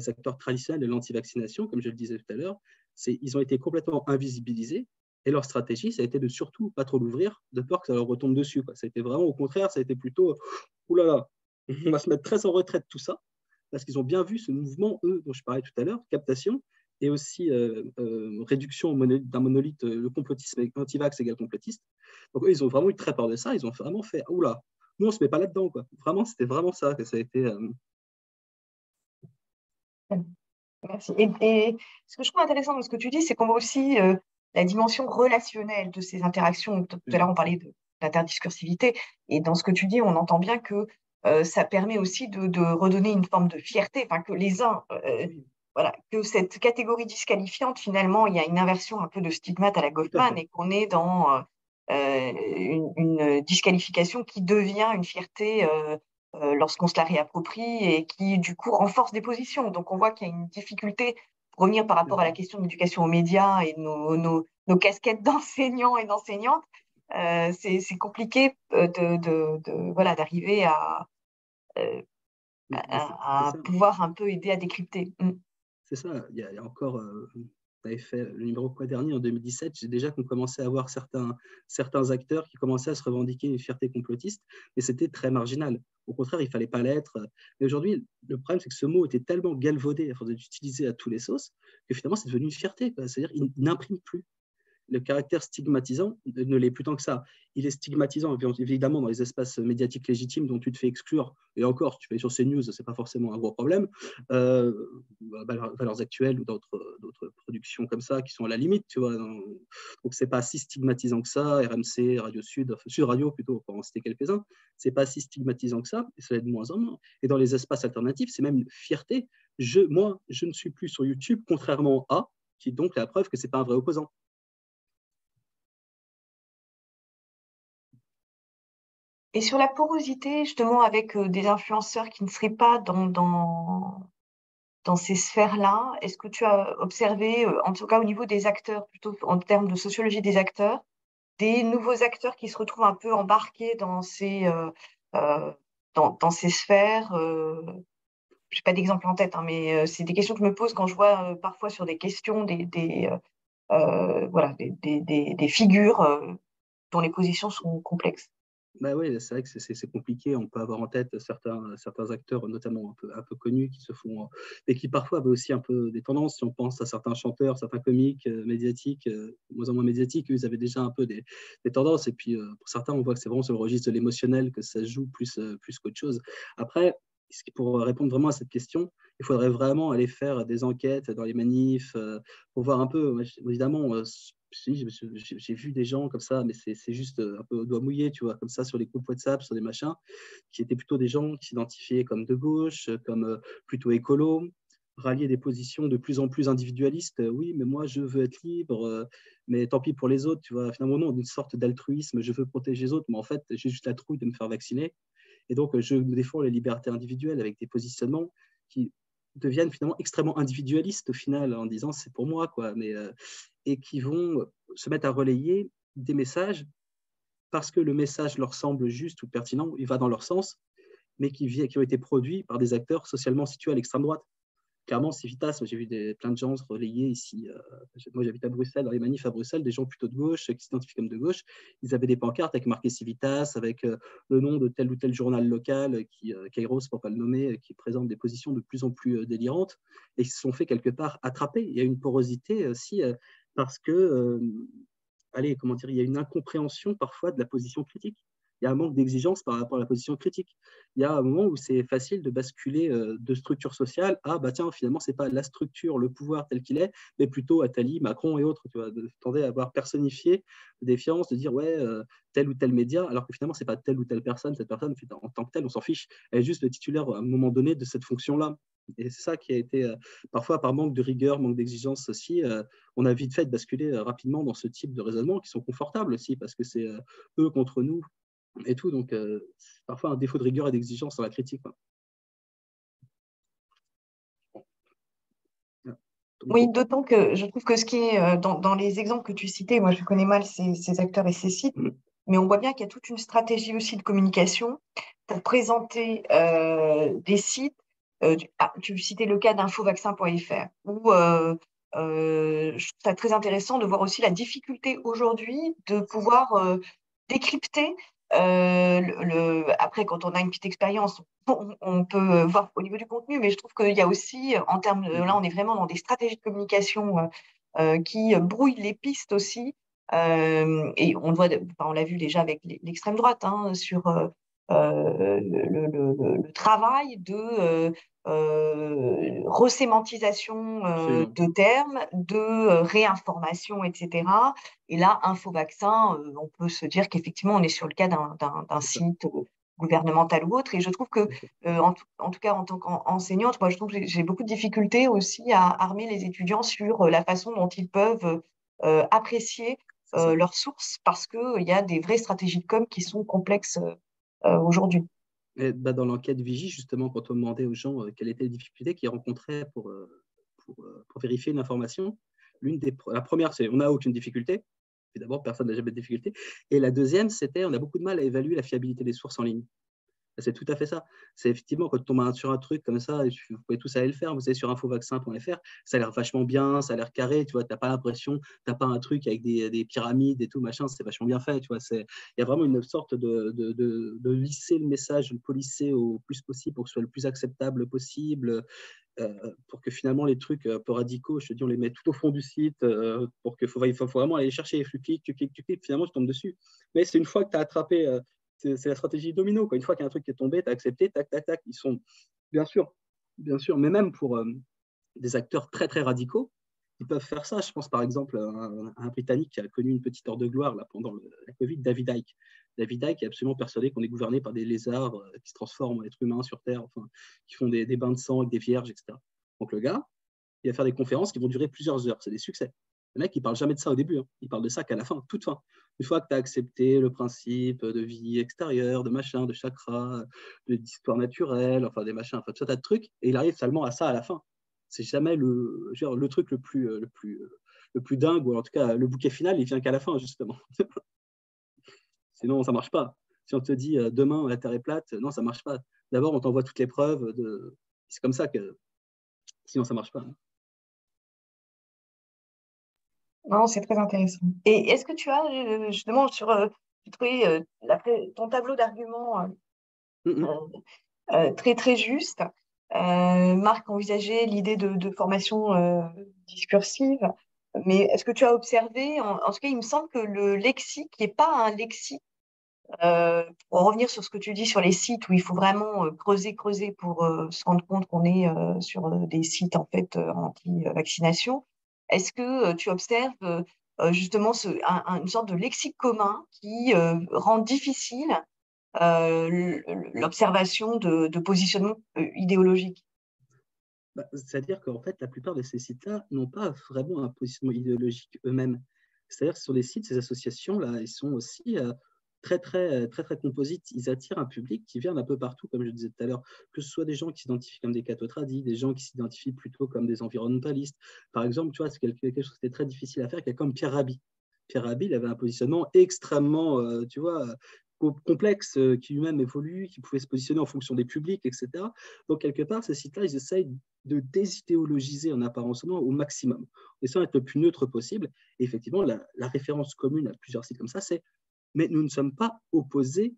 acteurs traditionnels de l'antivaccination, comme je le disais tout à l'heure, ils ont été complètement invisibilisés. Et leur stratégie, ça a été de surtout pas trop l'ouvrir, de peur que ça leur retombe dessus. Ça a été vraiment au contraire, ça a été plutôt oulala, on va se mettre très en retrait de tout ça, parce qu'ils ont bien vu ce mouvement, eux, dont je parlais tout à l'heure, captation, et aussi réduction d'un monolithe, le complotisme anti-vax égale complotiste. Donc eux, ils ont vraiment eu très peur de ça, ils ont vraiment fait, oula, nous, on ne se met pas là-dedans, quoi. Vraiment, c'était vraiment ça que ça a été. Merci. Et ce que je trouve intéressant dans ce que tu dis, c'est qu'on voit aussi la dimension relationnelle de ces interactions. Tout à l'heure, on parlait d'interdiscursivité. Et dans ce que tu dis, on entend bien que ça permet aussi de redonner une forme de fierté, que les uns, que cette catégorie disqualifiante, finalement, il y a une inversion un peu de stigmate à la Goffman et qu'on est dans une disqualification qui devient une fierté lorsqu'on se la réapproprie et qui, du coup, renforce des positions. Donc, on voit qu'il y a une difficulté revenir par rapport à la question de l'éducation aux médias et nos casquettes d'enseignants et d'enseignantes, c'est compliqué voilà, d'arriver à pouvoir un peu aider à décrypter. C'est ça, il y a encore, tu avais fait le numéro quoi dernier, en 2017, j'ai déjà qu'on commençait à avoir certains acteurs qui commençaient à se revendiquer une fierté complotiste, mais c'était très marginal. Au contraire, il ne fallait pas l'être. Mais aujourd'hui, le problème, c'est que ce mot était tellement galvaudé à force d'être utilisé à tous les sauces que finalement, c'est devenu une fierté. C'est-à-dire qu'il n'imprime plus. Le caractère stigmatisant ne l'est plus tant que ça. Il est stigmatisant, évidemment, dans les espaces médiatiques légitimes dont tu te fais exclure. Et encore, si tu fais sur CNews, ce n'est pas forcément un gros problème. Valeurs actuelles ou d'autres productions comme ça qui sont à la limite, tu vois. Donc, ce n'est pas si stigmatisant que ça. RMC, Radio Sud, Sud Radio plutôt, pour en citer quelques-uns. Ce n'est pas si stigmatisant que ça, et ça l'est de moins en moins. Et dans les espaces alternatifs, c'est même une fierté. Moi, je ne suis plus sur YouTube, contrairement à, qui est donc la preuve que ce n'est pas un vrai opposant. Et sur la porosité, justement, avec des influenceurs qui ne seraient pas dans ces sphères-là, est-ce que tu as observé, en tout cas au niveau des acteurs, plutôt en termes de sociologie des acteurs, des nouveaux acteurs qui se retrouvent un peu embarqués dans ces sphères je n'ai pas d'exemple en tête, hein, mais c'est des questions que je me pose quand je vois parfois sur des questions voilà, des figures dont les positions sont complexes. Bah oui, c'est vrai que c'est compliqué. On peut avoir en tête certains acteurs, notamment un peu connus, qui se font, et qui parfois avaient aussi un peu des tendances. Si on pense à certains chanteurs, certains comiques médiatiques, moins en moins médiatiques, ils avaient déjà un peu des tendances. Et puis, pour certains, on voit que c'est vraiment sur le registre de l'émotionnel que ça se joue plus qu'autre chose. Après, pour répondre vraiment à cette question, il faudrait vraiment aller faire des enquêtes dans les manifs pour voir un peu, évidemment, j'ai vu des gens comme ça, mais c'est juste un peu au doigt mouillé, tu vois, comme ça, sur les groupes WhatsApp, sur des machins, qui étaient plutôt des gens qui s'identifiaient comme de gauche, comme plutôt écolo, rallier des positions de plus en plus individualistes. Oui, mais moi, je veux être libre, mais tant pis pour les autres, tu vois. Finalement, non, une sorte d'altruisme, je veux protéger les autres, mais en fait, j'ai juste la trouille de me faire vacciner. Et donc, je défends les libertés individuelles avec des positionnements qui deviennent finalement extrêmement individualistes au final, en disant c'est pour moi, quoi. Et qui vont se mettre à relayer des messages parce que le message leur semble juste ou pertinent, il va dans leur sens, mais qui ont été produits par des acteurs socialement situés à l'extrême droite. Clairement, Civitas, j'ai vu plein de gens se relayer ici. Moi, j'habite à Bruxelles, dans les manifs à Bruxelles, des gens plutôt de gauche, qui s'identifient comme de gauche. Ils avaient des pancartes avec marqué Civitas, avec le nom de tel ou tel journal local, Kairos, pour ne pas le nommer, qui présente des positions de plus en plus délirantes, et ils se sont fait quelque part attraper. Il y a une porosité aussi, parce que, comment dire, il y a une incompréhension parfois de la position critique. Il y a un manque d'exigence par rapport à la position critique. Il y a un moment où c'est facile de basculer de structure sociale à, tiens, finalement, ce n'est pas la structure, le pouvoir tel qu'il est, mais plutôt Attali, Macron et autres. Tu vois, de tendre à avoir personnifié la défiance, de dire, ouais, tel ou tel média, alors que finalement, ce n'est pas telle ou telle personne. Cette personne, en tant que telle, on s'en fiche. Elle est juste le titulaire à un moment donné de cette fonction-là. Et c'est ça qui a été, parfois par manque de rigueur, manque d'exigence aussi, on a vite fait de basculer rapidement dans ce type de raisonnement qui sont confortables aussi, parce que c'est eux contre nous et tout. Donc, parfois un défaut de rigueur et d'exigence dans la critique. Oui, d'autant que je trouve que ce qui est dans les exemples que tu citais, moi je connais mal ces acteurs et ces sites, mais on voit bien qu'il y a toute une stratégie aussi de communication pour présenter des sites. Tu citais le cas d'infovaccin.fr, où je trouve ça très intéressant de voir aussi la difficulté aujourd'hui de pouvoir décrypter. Après, quand on a une petite expérience, on peut voir au niveau du contenu, mais je trouve qu'il y a aussi, en termes là, on est vraiment dans des stratégies de communication qui brouillent les pistes aussi. Et on l'a vu déjà avec l'extrême droite, hein, sur le travail de resémantisation de termes, de réinformation, etc. Et là, InfoVaccin, on peut se dire qu'effectivement, on est sur le cas d'un site gouvernemental ou autre. Et je trouve que, en tout cas, en tant qu'enseignante, moi, je trouve que j'ai beaucoup de difficultés aussi à armer les étudiants sur la façon dont ils peuvent apprécier leurs sources, parce qu'il y a des vraies stratégies de com qui sont complexes aujourd'hui. Dans l'enquête Vigie, justement, quand on demandait aux gens quelles étaient les difficultés qu'ils rencontraient pour vérifier une information. La première, c'est on n'a aucune difficulté. D'abord, personne n'a jamais de difficulté. Et la deuxième, c'était on a beaucoup de mal à évaluer la fiabilité des sources en ligne. C'est tout à fait ça. C'est effectivement quand tu tombes sur un truc comme ça, vous pouvez tous aller le faire. Vous allez sur infovaccin.fr, ça a l'air vachement bien, ça a l'air carré. Tu vois, t'as pas l'impression, t'as pas un truc avec des pyramides et tout machin. C'est vachement bien fait. Tu vois, il y a vraiment une sorte de lisser le message, de le polisser au plus possible pour que ce soit le plus acceptable possible. Pour que finalement les trucs un peu radicaux, je te dis, on les met tout au fond du site pour qu'il faut vraiment aller chercher les flux, tu cliques, finalement tu tombes dessus. Mais c'est une fois que tu as attrapé, c'est la stratégie domino, quoi. Une fois qu'il y a un truc qui est tombé, tu as accepté, tac, tac, tac. Ils sont, bien sûr, mais même pour des acteurs très, très radicaux, ils peuvent faire ça. Je pense par exemple à un Britannique qui a connu une petite heure de gloire là, pendant la Covid, David Icke. David Icke est absolument persuadé qu'on est gouverné par des lézards qui se transforment en êtres humains sur Terre, enfin, qui font des bains de sang avec des vierges, etc. Donc le gars, il va faire des conférences qui vont durer plusieurs heures. C'est des succès. Le mec, il ne parle jamais de ça au début. Hein. Il parle de ça qu'à la fin, toute fin. Une fois que tu as accepté le principe de vie extérieure, de machin, de chakra, d'histoire naturelle, enfin des machins, enfin tout un tas de trucs, et il arrive seulement à ça à la fin. C'est jamais le truc le plus dingue, ou en tout cas le bouquet final, il vient qu'à la fin, justement. Sinon, ça ne marche pas. Si on te dit demain la Terre est plate, non, ça ne marche pas. D'abord, on t'envoie toutes les preuves. C'est comme ça que sinon, ça ne marche pas. Non, c'est très intéressant. Et est-ce que tu as, justement, j'ai trouvé ton tableau d'arguments très, très juste. Marc envisageait l'idée de formation discursive. Mais est-ce que tu as observé, en tout cas, il me semble que le lexique n'est pas un lexique. Pour revenir sur ce que tu dis sur les sites où il faut vraiment creuser pour se rendre compte qu'on est sur des sites en fait anti-vaccination. Est-ce que tu observes justement une sorte de lexique commun qui rend difficile l'observation de positionnement idéologique? C'est-à-dire qu'en fait, la plupart de ces sites-là n'ont pas vraiment un positionnement idéologique eux-mêmes. C'est-à-dire que sur les sites, ces associations-là, ils sont aussi très composites. Ils attirent un public qui vient d'un peu partout, comme je disais tout à l'heure, que ce soit des gens qui s'identifient comme des cathotradis, des gens qui s'identifient plutôt comme des environnementalistes. Par exemple, tu vois, c'est quelque chose qui était très difficile à faire, quelqu'un comme Pierre Rabhi. Pierre Rabhi, il avait un positionnement extrêmement, tu vois, complexe, qui lui-même évolue, qui pouvait se positionner en fonction des publics, etc. Donc, quelque part, ces sites-là, ils essayent de désidéologiser en apparence au maximum, en essayant d'être le plus neutre possible. Et effectivement, la référence commune à plusieurs sites comme ça, c'est « mais nous ne sommes pas opposés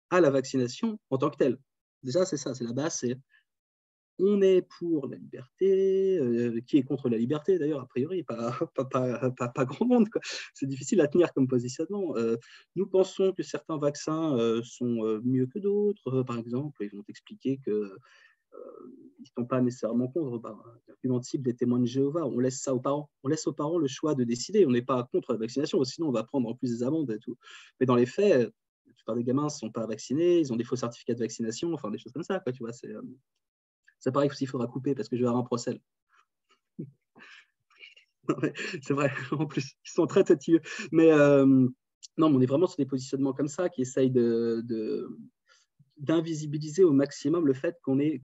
à la vaccination en tant que telle ». Déjà, c'est ça, c'est la base, c'est on est pour la liberté, qui est contre la liberté d'ailleurs, a priori, pas grand monde. C'est difficile à tenir comme positionnement. Nous pensons que certains vaccins sont mieux que d'autres, par exemple. Ils vont expliquer qu'ils ne sont pas nécessairement contre l'argument type des témoins de Jéhovah. On laisse ça aux parents. On laisse aux parents le choix de décider. On n'est pas contre la vaccination, sinon on va prendre en plus des amendes et tout. Mais dans les faits, la plupart des gamins ne sont pas vaccinés, ils ont des faux certificats de vaccination, enfin des choses comme ça, quoi, tu vois, c'est pareil qu'il faudra couper parce que je vais avoir un procès. C'est vrai, en plus, ils sont très tatilleux. Mais non, on est vraiment sur des positionnements comme ça qui essayent d'invisibiliser au maximum le fait qu'on est